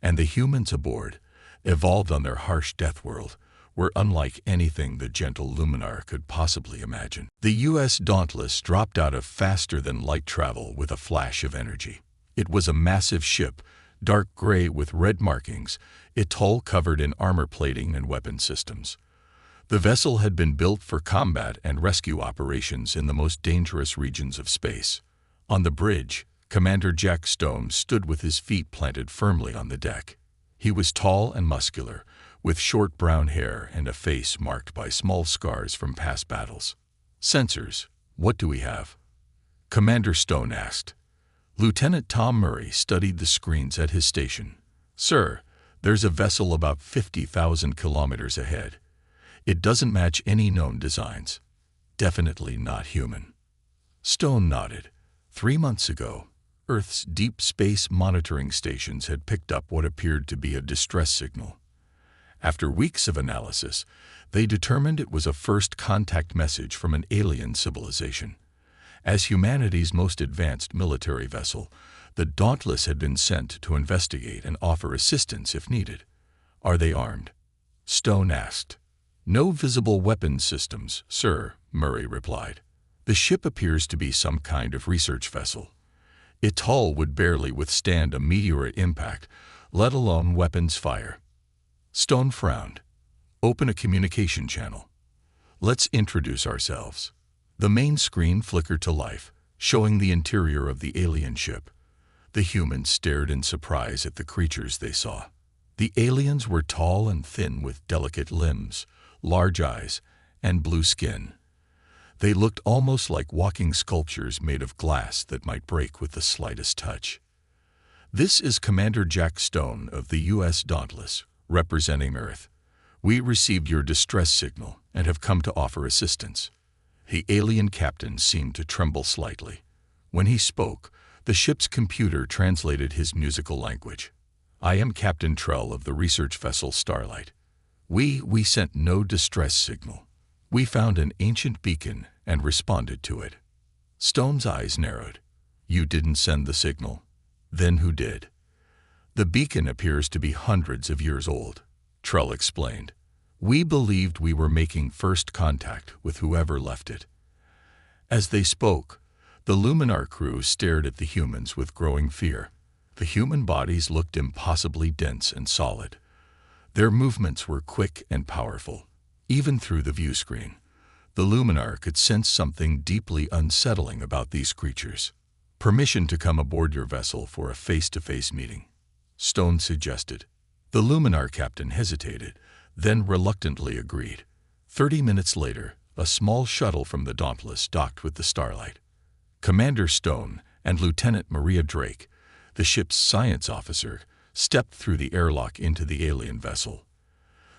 And the humans aboard, evolved on their harsh death world, were unlike anything the gentle Luminar could possibly imagine. The U.S. Dauntless dropped out of faster-than-light travel with a flash of energy. It was a massive ship, dark gray with red markings, its hull covered in armor plating and weapon systems. The vessel had been built for combat and rescue operations in the most dangerous regions of space. On the bridge, Commander Jack Stone stood with his feet planted firmly on the deck. He was tall and muscular, with short brown hair and a face marked by small scars from past battles. Sensors, what do we have? Commander Stone asked. Lieutenant Tom Murray studied the screens at his station. Sir, there's a vessel about 50,000 kilometers ahead. It doesn't match any known designs. Definitely not human. Stone nodded. 3 months ago, Earth's deep space monitoring stations had picked up what appeared to be a distress signal. After weeks of analysis, they determined it was a first contact message from an alien civilization. As humanity's most advanced military vessel, the Dauntless had been sent to investigate and offer assistance if needed. Are they armed? Stone asked. No visible weapons systems, sir, Murray replied. The ship appears to be some kind of research vessel. Its hull would barely withstand a meteorite impact, let alone weapons fire. Stone frowned. Open a communication channel. Let's introduce ourselves. The main screen flickered to life, showing the interior of the alien ship. The humans stared in surprise at the creatures they saw. The aliens were tall and thin with delicate limbs, large eyes, and blue skin. They looked almost like walking sculptures made of glass that might break with the slightest touch. "This is Commander Jack Stone of the U.S. Dauntless, representing Earth. We received your distress signal and have come to offer assistance." The alien captain seemed to tremble slightly. When he spoke, the ship's computer translated his musical language. "I am Captain Trell of the research vessel Starlight. We sent no distress signal. We found an ancient beacon and responded to it." Stone's eyes narrowed. "You didn't send the signal? Then who did?" "The beacon appears to be hundreds of years old," Trell explained. "We believed we were making first contact with whoever left it." As they spoke, the Luminar crew stared at the humans with growing fear. The human bodies looked impossibly dense and solid. Their movements were quick and powerful. Even through the view screen, the Luminar could sense something deeply unsettling about these creatures. "Permission to come aboard your vessel for a face-to-face meeting," Stone suggested. The Luminar captain hesitated, then reluctantly agreed. 30 minutes later, a small shuttle from the Dauntless docked with the Starlight. Commander Stone and Lieutenant Maria Drake, the ship's science officer, stepped through the airlock into the alien vessel.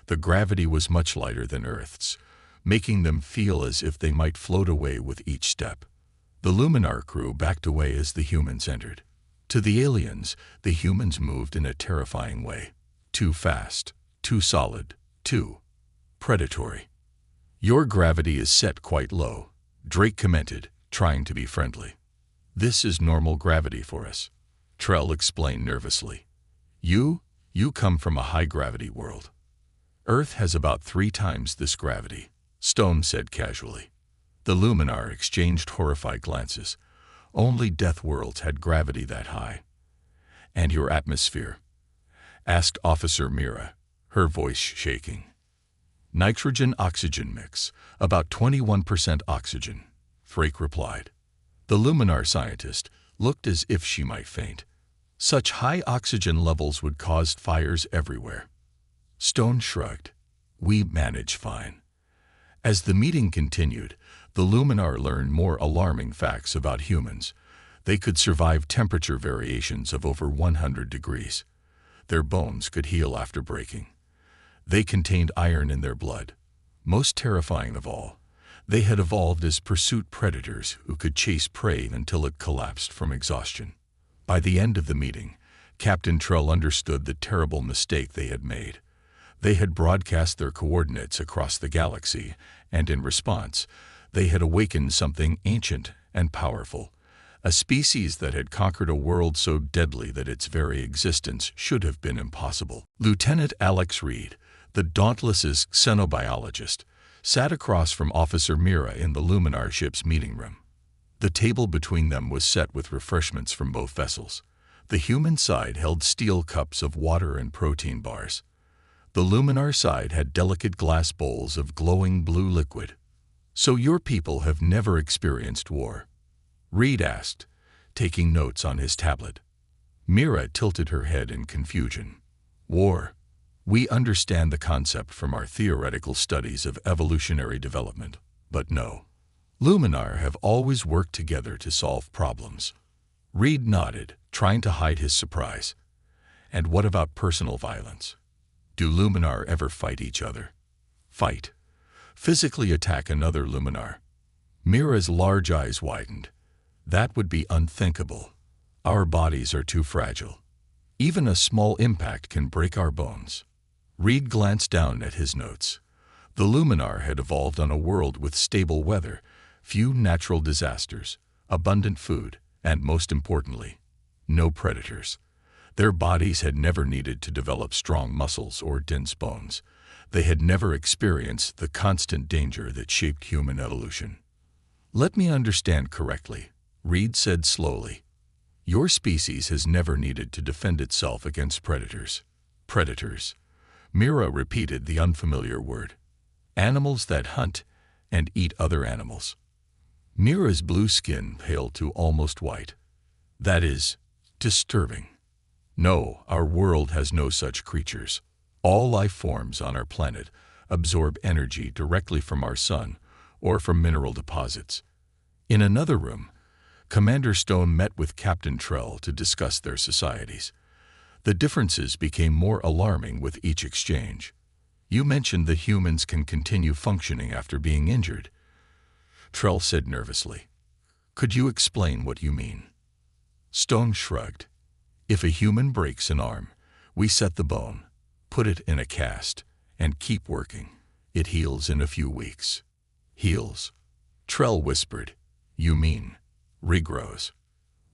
The gravity was much lighter than Earth's, making them feel as if they might float away with each step. The Luminar crew backed away as the humans entered. To the aliens, the humans moved in a terrifying way. Too fast, too solid, too predatory. "Your gravity is set quite low," Drake commented, trying to be friendly. "This is normal gravity for us," Trell explained nervously. You come from a high-gravity world. Earth has about 3 times this gravity," Stone said casually. The Luminar exchanged horrified glances. Only Deathworlds had gravity that high. "And your atmosphere?" asked Officer Mira, her voice shaking. "Nitrogen-oxygen mix, about 21% oxygen," Drake replied. The Luminar scientist looked as if she might faint. Such high oxygen levels would cause fires everywhere. Stone shrugged. "We manage fine." As the meeting continued, the Luminar learned more alarming facts about humans. They could survive temperature variations of over 100 degrees. Their bones could heal after breaking. They contained iron in their blood. Most terrifying of all, they had evolved as pursuit predators who could chase prey until it collapsed from exhaustion. By the end of the meeting, Captain Trell understood the terrible mistake they had made. They had broadcast their coordinates across the galaxy, and in response, they had awakened something ancient and powerful, a species that had conquered a world so deadly that its very existence should have been impossible. Lieutenant Alex Reed, the Dauntless's xenobiologist, sat across from Officer Mira in the Luminar ship's meeting room. The table between them was set with refreshments from both vessels. The human side held steel cups of water and protein bars. The Luminar side had delicate glass bowls of glowing blue liquid. "So your people have never experienced war?" Reed asked, taking notes on his tablet. Mira tilted her head in confusion. "War? We understand the concept from our theoretical studies of evolutionary development, but no. Luminar have always worked together to solve problems." Reed nodded, trying to hide his surprise. "And what about personal violence? Do Luminar ever fight each other?" "Fight? Physically attack another Luminar?" Mira's large eyes widened. "That would be unthinkable. Our bodies are too fragile. Even a small impact can break our bones." Reed glanced down at his notes. The Luminar had evolved on a world with stable weather, few natural disasters, abundant food, and most importantly, no predators. Their bodies had never needed to develop strong muscles or dense bones. They had never experienced the constant danger that shaped human evolution. "Let me understand correctly," Reed said slowly. "Your species has never needed to defend itself against predators." "Predators?" Mira repeated the unfamiliar word. "Animals that hunt and eat other animals." Mira's blue skin paled to almost white. "That is disturbing. No, our world has no such creatures. All life forms on our planet absorb energy directly from our sun or from mineral deposits. In another room, Commander Stone met with Captain Trell to discuss their societies. The differences became more alarming with each exchange. "You mentioned that humans can continue functioning after being injured," Trell said nervously. "Could you explain what you mean?" Stone shrugged. "If a human breaks an arm, we set the bone, put it in a cast, and keep working. It heals in a few weeks." "Heals?" Trell whispered. "You mean regrows?"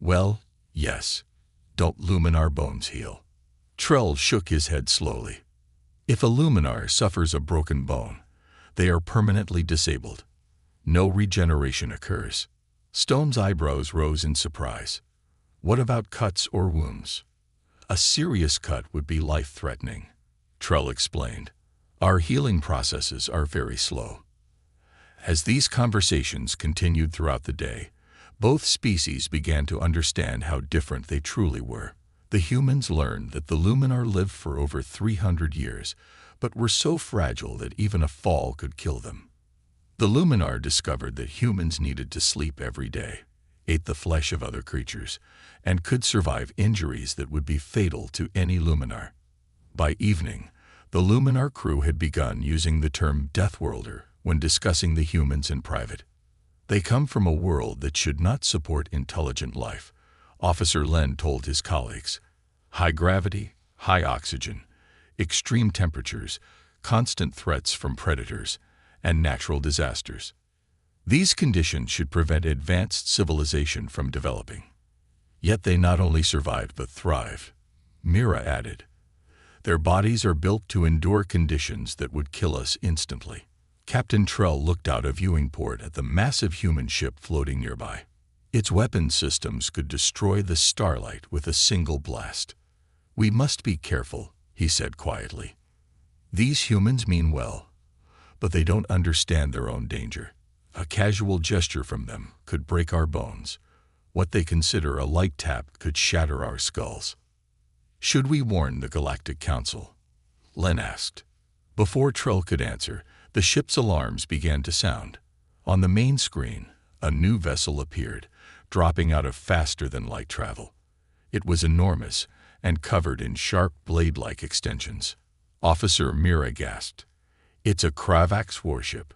"Well, yes. Don't luminar bones heal?" Trell shook his head slowly. "If a luminar suffers a broken bone, they are permanently disabled. No regeneration occurs." Stone's eyebrows rose in surprise. "What about cuts or wounds?" "A serious cut would be life-threatening," Trell explained. "Our healing processes are very slow." As these conversations continued throughout the day, both species began to understand how different they truly were. The humans learned that the luminar lived for over 300 years, but were so fragile that even a fall could kill them. The luminar discovered that humans needed to sleep every day, ate the flesh of other creatures, and could survive injuries that would be fatal to any luminar. By evening, the luminar crew had begun using the term Deathworlder when discussing the humans in private. "They come from a world that should not support intelligent life," Officer Len told his colleagues. "High gravity, high oxygen, extreme temperatures, constant threats from predators, and natural disasters. These conditions should prevent advanced civilization from developing." Yet they not only survived but thrived, Mira added. "Their bodies are built to endure conditions that would kill us instantly." Captain Trell looked out a viewing port at the massive human ship floating nearby. Its weapon systems could destroy the starlight with a single blast. "We must be careful," he said quietly. "These humans mean well, but they don't understand their own danger. A casual gesture from them could break our bones. What they consider a light tap could shatter our skulls." "Should we warn the Galactic Council?" Len asked. Before Trell could answer, the ship's alarms began to sound. On the main screen, a new vessel appeared, dropping out of faster-than-light travel. It was enormous and covered in sharp blade-like extensions. Officer Mira gasped. "It's a Kravax warship."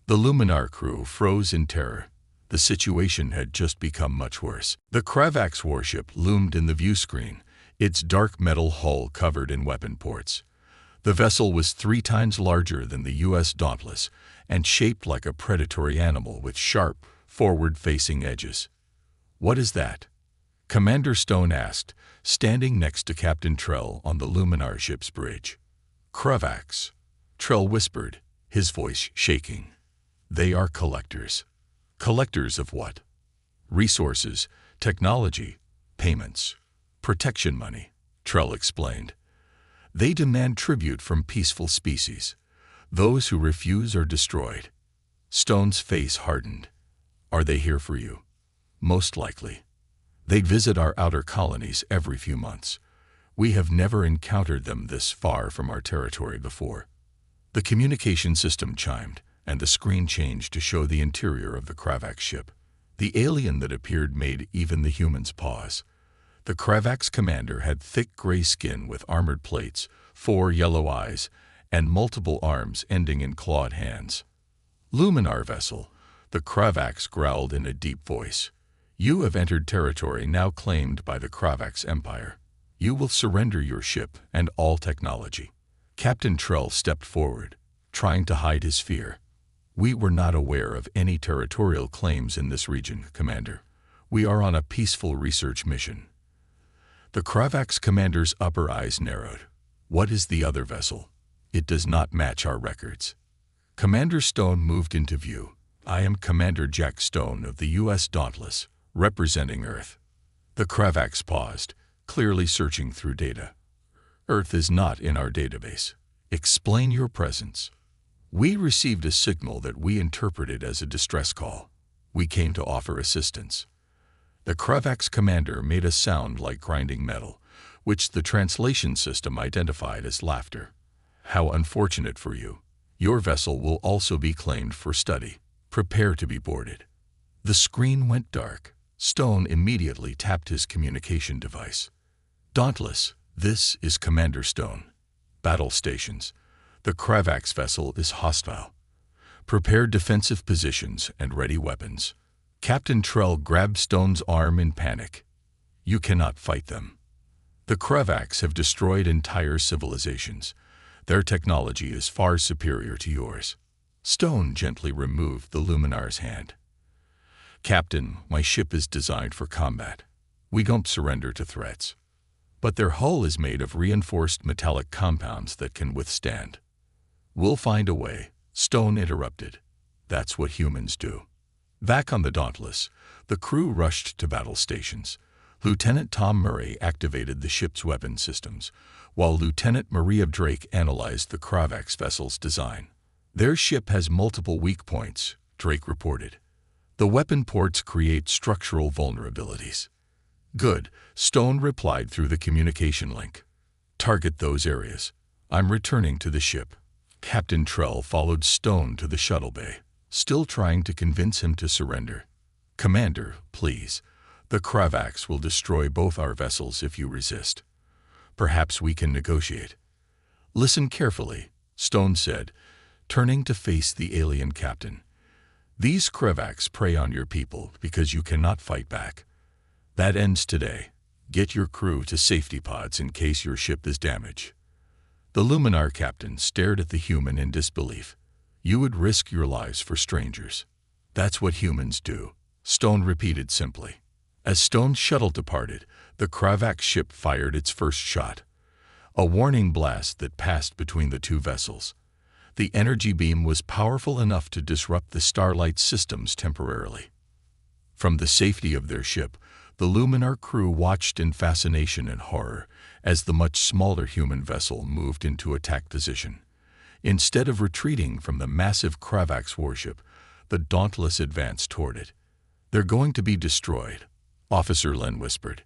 The Luminar crew froze in terror. The situation had just become much worse. The Kravax warship loomed in the view screen, its dark metal hull covered in weapon ports. The vessel was 3 times larger than the U.S. Dauntless and shaped like a predatory animal with sharp, forward-facing edges. "What is that?" Commander Stone asked, standing next to Captain Trell on the Luminar ship's bridge. "Kravax," Trell whispered, his voice shaking. "They are collectors." "Collectors of what?" "Resources, technology, payments, protection money," Trell explained. "They demand tribute from peaceful species. Those who refuse are destroyed." Stone's face hardened. "Are they here for you?" "Most likely. They visit our outer colonies every few months. We have never encountered them this far from our territory before." The communication system chimed, and the screen changed to show the interior of the Kravax ship. The alien that appeared made even the humans pause. The Kravax commander had thick gray skin with armored plates, 4 yellow eyes, and multiple arms ending in clawed hands. "Luminar vessel," the Kravax growled in a deep voice. "You have entered territory now claimed by the Kravax Empire. You will surrender your ship and all technology." Captain Trell stepped forward, trying to hide his fear. "We were not aware of any territorial claims in this region, Commander. We are on a peaceful research mission." The Kravax commander's upper eyes narrowed. "What is the other vessel? It does not match our records." Commander Stone moved into view. "I am Commander Jack Stone of the U.S. Dauntless, representing Earth." The Kravax paused, clearly searching through data. "Earth is not in our database. Explain your presence." "We received a signal that we interpreted as a distress call. We came to offer assistance." The Kravax commander made a sound like grinding metal, which the translation system identified as laughter. "How unfortunate for you. Your vessel will also be claimed for study. Prepare to be boarded. The screen went dark. Stone immediately tapped his communication device. Dauntless, this is Commander Stone. Battle stations. The Kravax vessel is hostile. Prepare defensive positions and ready weapons. Captain Trell grabbed Stone's arm in panic. You cannot fight them. The Kravax have destroyed entire civilizations. Their technology is far superior to yours. Stone gently removed the Luminar's hand. Captain, my ship is designed for combat. We don't surrender to threats. But their hull is made of reinforced metallic compounds that can withstand. We'll find a way, Stone interrupted. That's what humans do. Back on the Dauntless, the crew rushed to battle stations. Lieutenant Tom Murray activated the ship's weapon systems, while Lieutenant Maria Drake analyzed the Kravax vessel's design. Their ship has multiple weak points, Drake reported. The weapon ports create structural vulnerabilities. Good, Stone replied through the communication link. Target those areas. I'm returning to the ship. Captain Trell followed Stone to the shuttle bay, still trying to convince him to surrender. Commander, please. The Kravax will destroy both our vessels if you resist. Perhaps we can negotiate. Listen carefully, Stone said, turning to face the alien captain. These Kravax prey on your people because you cannot fight back. That ends today. Get your crew to safety pods in case your ship is damaged. The Luminar captain stared at the human in disbelief. You would risk your lives for strangers. That's what humans do, Stone repeated simply. As Stone's shuttle departed, the Kravax ship fired its first shot. A warning blast that passed between the two vessels. The energy beam was powerful enough to disrupt the Starlight systems temporarily. From the safety of their ship, the Luminar crew watched in fascination and horror as the much smaller human vessel moved into attack position. Instead of retreating from the massive Kravax warship, the Dauntless advanced toward it. They're going to be destroyed, Officer Len whispered.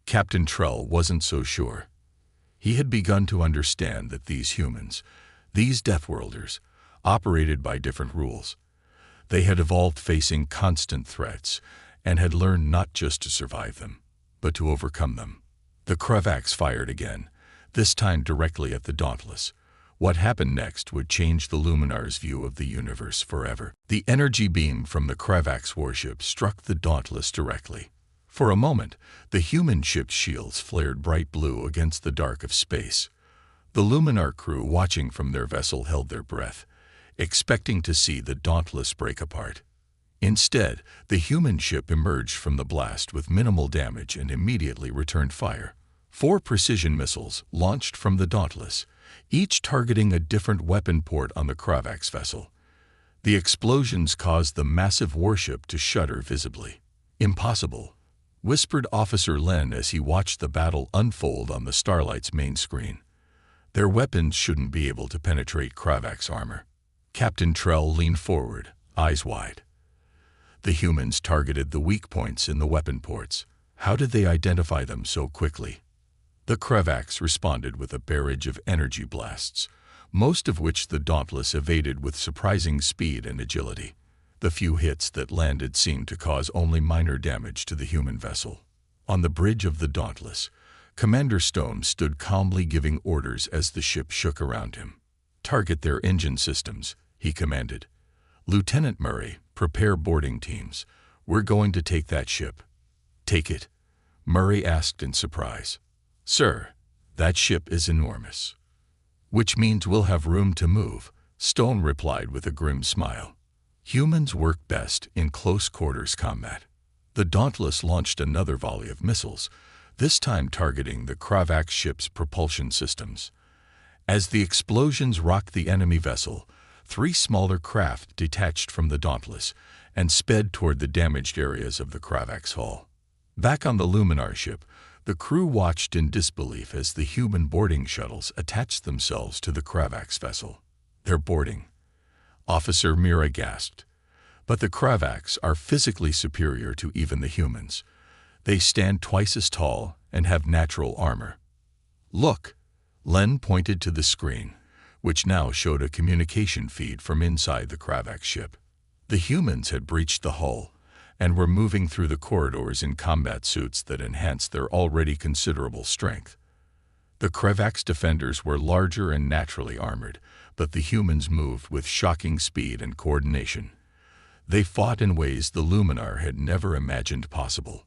Captain Trell wasn't so sure. He had begun to understand that these humans, these Deathworlders, operated by different rules. They had evolved facing constant threats and had learned not just to survive them, but to overcome them. The Kravax fired again, this time directly at the Dauntless. What happened next would change the Luminar's view of the universe forever. The energy beam from the Kravax warship struck the Dauntless directly. For a moment, the human ship's shields flared bright blue against the dark of space. The Luminar crew watching from their vessel held their breath, expecting to see the Dauntless break apart. Instead, the human ship emerged from the blast with minimal damage and immediately returned fire. 4 precision missiles launched from the Dauntless, each targeting a different weapon port on the Kravax vessel. The explosions caused the massive warship to shudder visibly. Impossible, whispered Officer Len as he watched the battle unfold on the Starlight's main screen. Their weapons shouldn't be able to penetrate Kravax armor. Captain Trell leaned forward, eyes wide. The humans targeted the weak points in the weapon ports. How did they identify them so quickly? The Kravax responded with a barrage of energy blasts, most of which the Dauntless evaded with surprising speed and agility. The few hits that landed seemed to cause only minor damage to the human vessel. On the bridge of the Dauntless, Commander Stone stood calmly giving orders as the ship shook around him. Target their engine systems, he commanded. Lieutenant Murray, prepare boarding teams. We're going to take that ship. Take it? Murray asked in surprise. Sir, that ship is enormous. Which means we'll have room to move, Stone replied with a grim smile. Humans work best in close quarters combat. The Dauntless launched another volley of missiles, this time targeting the Kravax ship's propulsion systems. As the explosions rocked the enemy vessel, 3 smaller craft detached from the Dauntless and sped toward the damaged areas of the Kravax hull. Back on the Luminar ship, the crew watched in disbelief as the human boarding shuttles attached themselves to the Kravax vessel. They're boarding. Officer Mira gasped. But the Kravax are physically superior to even the humans. They stand twice as tall and have natural armor. Look, Len pointed to the screen, which now showed a communication feed from inside the Kravax ship. The humans had breached the hull and were moving through the corridors in combat suits that enhanced their already considerable strength. The Kravax defenders were larger and naturally armored, but the humans moved with shocking speed and coordination. They fought in ways the Luminar had never imagined possible.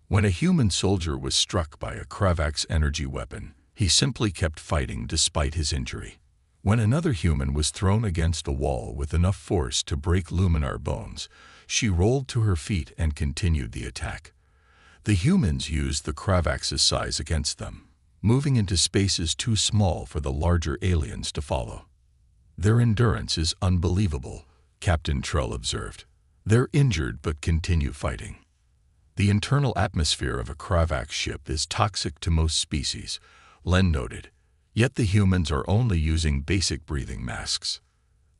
When a human soldier was struck by a Kravax energy weapon, he simply kept fighting despite his injury. When another human was thrown against a wall with enough force to break Luminar bones, she rolled to her feet and continued the attack. The humans used the Kravax's size against them, moving into spaces too small for the larger aliens to follow. Their endurance is unbelievable, Captain Trell observed. They're injured but continue fighting. The internal atmosphere of a Kravax ship is toxic to most species, Len noted, yet the humans are only using basic breathing masks.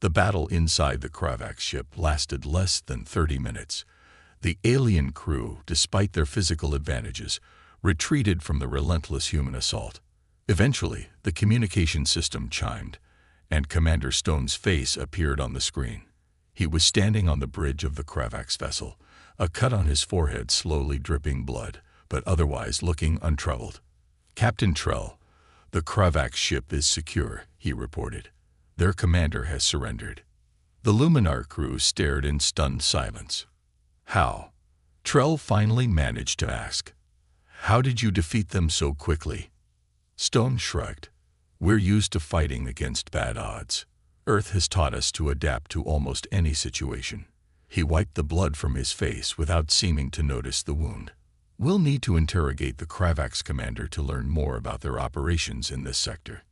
The battle inside the Kravax ship lasted less than 30 minutes. The alien crew, despite their physical advantages, retreated from the relentless human assault. Eventually, the communication system chimed, and Commander Stone's face appeared on the screen. He was standing on the bridge of the Kravax vessel, a cut on his forehead slowly dripping blood, but otherwise looking untroubled. "Captain Trell, the Kravax ship is secure," he reported. "Their commander has surrendered." The Luminar crew stared in stunned silence. "How?" Trell finally managed to ask. "How did you defeat them so quickly?" Stone shrugged. "We're used to fighting against bad odds. Earth has taught us to adapt to almost any situation." He wiped the blood from his face without seeming to notice the wound. "We'll need to interrogate the Kravax commander to learn more about their operations in this sector."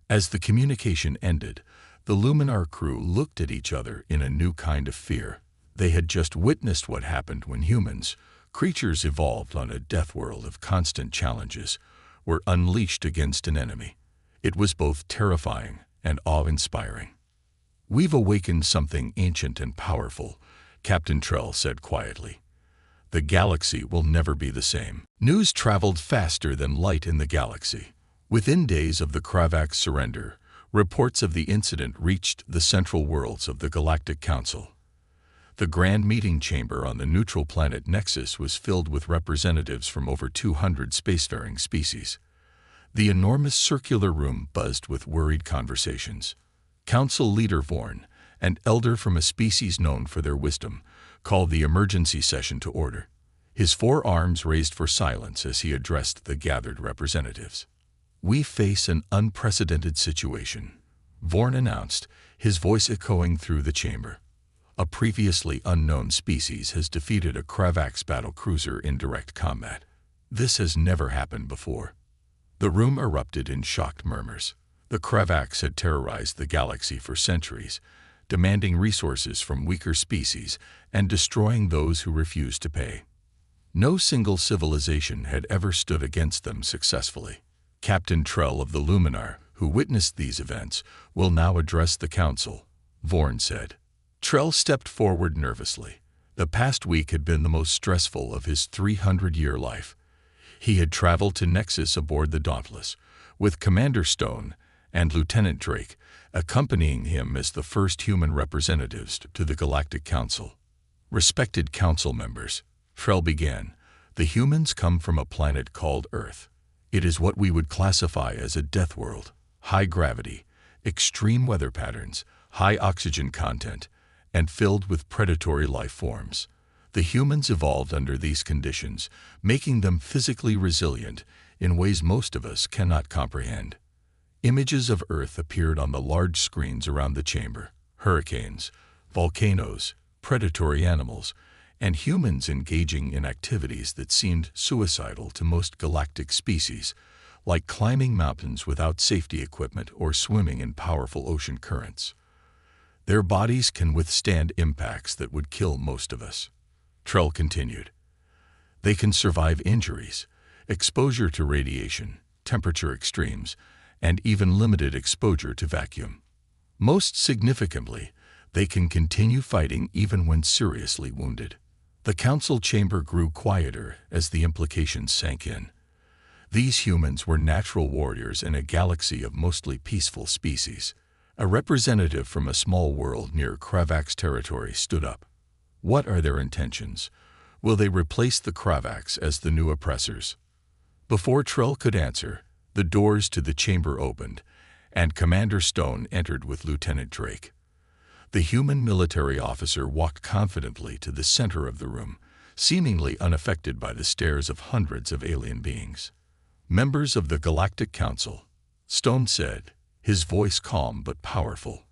As the communication ended, the Luminar crew looked at each other in a new kind of fear. They had just witnessed what happened when humans, creatures evolved on a death world of constant challenges, were unleashed against an enemy. It was both terrifying and awe-inspiring. "We've awakened something ancient and powerful," Captain Trell said quietly. "The galaxy will never be the same." News traveled faster than light in the galaxy. Within days of the Kravax surrender, reports of the incident reached the central worlds of the Galactic Council. The grand meeting chamber on the neutral planet Nexus was filled with representatives from over 200 spacefaring species. The enormous circular room buzzed with worried conversations. Council leader Vorn, an elder from a species known for their wisdom, called the emergency session to order. His 4 arms raised for silence as he addressed the gathered representatives. "We face an unprecedented situation," Vorn announced, his voice echoing through the chamber. "A previously unknown species has defeated a Kravax battle cruiser in direct combat. This has never happened before." The room erupted in shocked murmurs. The Kravax had terrorized the galaxy for centuries, demanding resources from weaker species and destroying those who refused to pay. No single civilization had ever stood against them successfully. Captain Trell of the Luminar, who witnessed these events, will now address the council, Vorn said. Trell stepped forward nervously. The past week had been the most stressful of his 300-year life. He had traveled to Nexus aboard the Dauntless, with Commander Stone and Lieutenant Drake accompanying him as the first human representatives to the Galactic Council. "Respected council members," Trell began, "the humans come from a planet called Earth. It is what we would classify as a death world. High gravity, extreme weather patterns, high oxygen content, and filled with predatory life forms. The humans evolved under these conditions, making them physically resilient in ways most of us cannot comprehend." Images of Earth appeared on the large screens around the chamber. Hurricanes, volcanoes, predatory animals, and humans engaging in activities that seemed suicidal to most galactic species, like climbing mountains without safety equipment or swimming in powerful ocean currents. "Their bodies can withstand impacts that would kill most of us," Trell continued. "They can survive injuries, exposure to radiation, temperature extremes, and even limited exposure to vacuum. Most significantly, they can continue fighting even when seriously wounded." The council chamber grew quieter as the implications sank in. These humans were natural warriors in a galaxy of mostly peaceful species. A representative from a small world near Kravax territory stood up. What are their intentions? Will they replace the Kravax as the new oppressors? Before Trell could answer, the doors to the chamber opened, and Commander Stone entered with Lieutenant Drake. The human military officer walked confidently to the center of the room, seemingly unaffected by the stares of hundreds of alien beings. "Members of the Galactic Council," Stone said, his voice calm but powerful.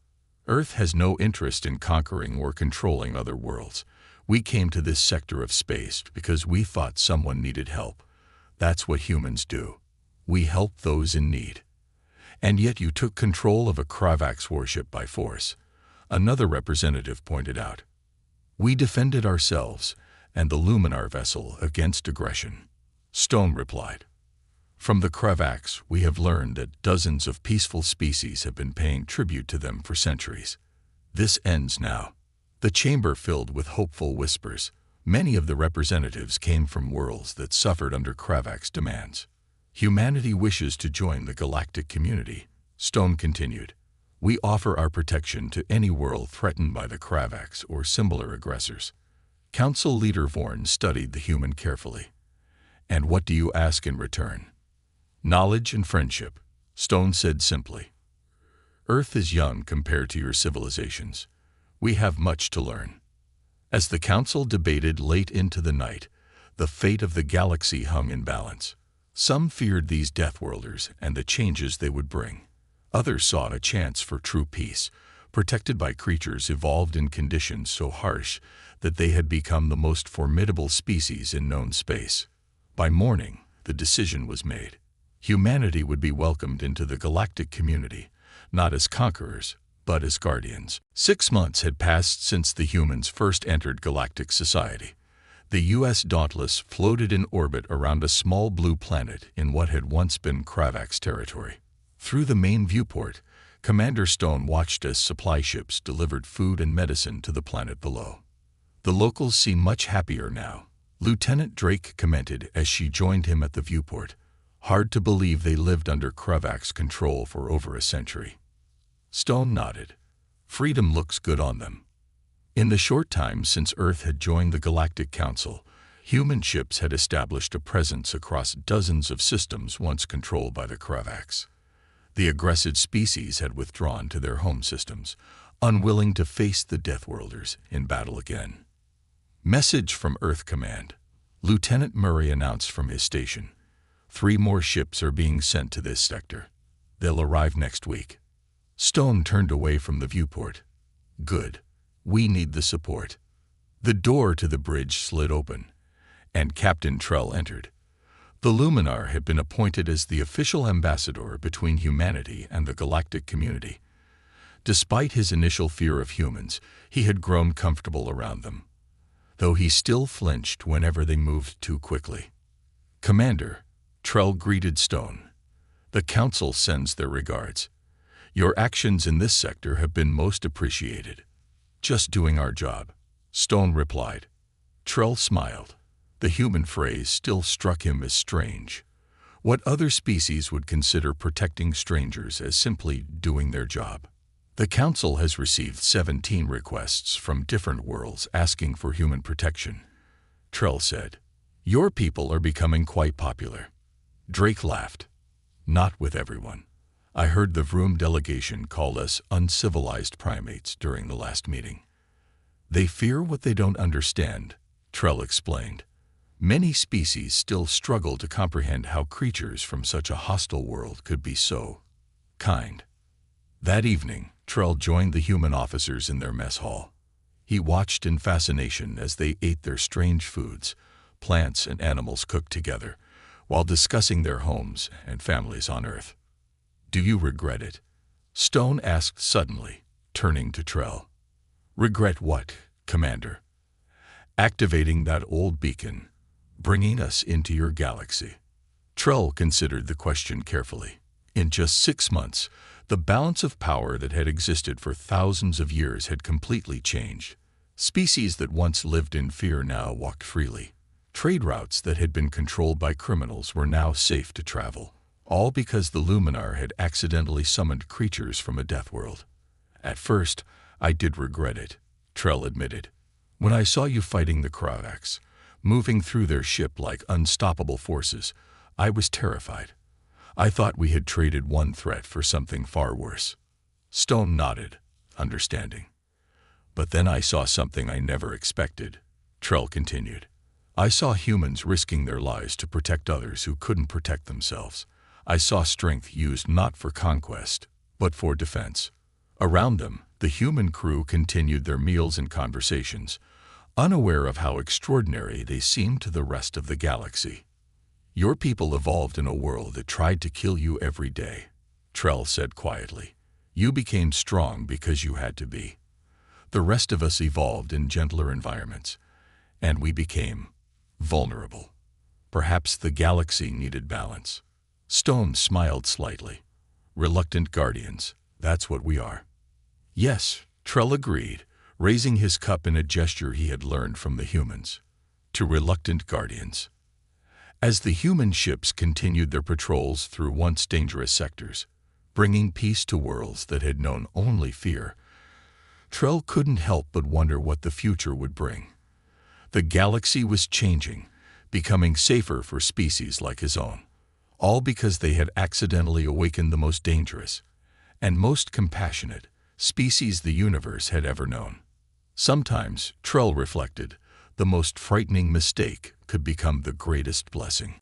"Earth has no interest in conquering or controlling other worlds. We came to this sector of space because we thought someone needed help. That's what humans do. We help those in need. And yet you took control of a Kravax warship by force," another representative pointed out. "We defended ourselves and the Luminar vessel against aggression," Stone replied. "From the Kravax, we have learned that dozens of peaceful species have been paying tribute to them for centuries. This ends now." The chamber filled with hopeful whispers. Many of the representatives came from worlds that suffered under Kravax demands. "Humanity wishes to join the galactic community," Stone continued. "We offer our protection to any world threatened by the Kravax or similar aggressors." Council leader Vorn studied the human carefully. "And what do you ask in return?" "Knowledge and friendship," Stone said simply. "Earth is young compared to your civilizations. We have much to learn." As the council debated late into the night, the fate of the galaxy hung in balance. Some feared these Deathworlders and the changes they would bring. Others saw a chance for true peace, protected by creatures evolved in conditions so harsh that they had become the most formidable species in known space. By morning, the decision was made. Humanity would be welcomed into the galactic community, not as conquerors, but as guardians. 6 months had passed since the humans first entered galactic society. The U.S. Dauntless floated in orbit around a small blue planet in what had once been Kravax territory. Through the main viewport, Commander Stone watched as supply ships delivered food and medicine to the planet below. "The locals seem much happier now," Lieutenant Drake commented as she joined him at the viewport. "Hard to believe they lived under Kravax control for over a century." Stone nodded. "Freedom looks good on them." In the short time since Earth had joined the Galactic Council, human ships had established a presence across dozens of systems once controlled by the Kravax. The aggressive species had withdrawn to their home systems, unwilling to face the Deathworlders in battle again. "Message from Earth Command," Lieutenant Murray announced from his station. 3 more ships are being sent to this sector. They'll arrive next week." Stone turned away from the viewport. "Good. We need the support." The door to the bridge slid open, and Captain Trell entered. The Luminar had been appointed as the official ambassador between humanity and the galactic community. Despite his initial fear of humans, he had grown comfortable around them, though he still flinched whenever they moved too quickly. "Commander," Trell greeted Stone, "the Council sends their regards. Your actions in this sector have been most appreciated." "Just doing our job," Stone replied. Trell smiled. The human phrase still struck him as strange. What other species would consider protecting strangers as simply doing their job? "The Council has received 17 requests from different worlds asking for human protection," Trell said. "Your people are becoming quite popular." Drake laughed. "Not with everyone. I heard the Vroom delegation call us uncivilized primates during the last meeting." "They fear what they don't understand," Trell explained. "Many species still struggle to comprehend how creatures from such a hostile world could be so kind." That evening, Trell joined the human officers in their mess hall. He watched in fascination as they ate their strange foods, plants and animals cooked together, while discussing their homes and families on Earth. "Do you regret it?" Stone asked suddenly, turning to Trell. "Regret what, Commander?" "Activating that old beacon, bringing us into your galaxy." Trell considered the question carefully. In just 6 months, the balance of power that had existed for thousands of years had completely changed. Species that once lived in fear now walked freely. Trade routes that had been controlled by criminals were now safe to travel, all because the Luminar had accidentally summoned creatures from a death world. At first, I did regret it, Trell admitted. When I saw you fighting the Kravaks, moving through their ship like unstoppable forces, I was terrified. I thought we had traded one threat for something far worse. Stone nodded, understanding. But then I saw something I never expected, Trell continued. I saw humans risking their lives to protect others who couldn't protect themselves. I saw strength used not for conquest, but for defense. Around them, the human crew continued their meals and conversations, unaware of how extraordinary they seemed to the rest of the galaxy. Your people evolved in a world that tried to kill you every day, Trell said quietly. You became strong because you had to be. The rest of us evolved in gentler environments, and we became vulnerable. Perhaps the galaxy needed balance. Stone smiled slightly. Reluctant guardians, that's what we are. Yes, Trell agreed, raising his cup in a gesture he had learned from the humans. To reluctant guardians. As the human ships continued their patrols through once dangerous sectors, bringing peace to worlds that had known only fear, Trell couldn't help but wonder what the future would bring. The galaxy was changing, becoming safer for species like his own, all because they had accidentally awakened the most dangerous and most compassionate species the universe had ever known. Sometimes, Trell reflected, the most frightening mistake could become the greatest blessing.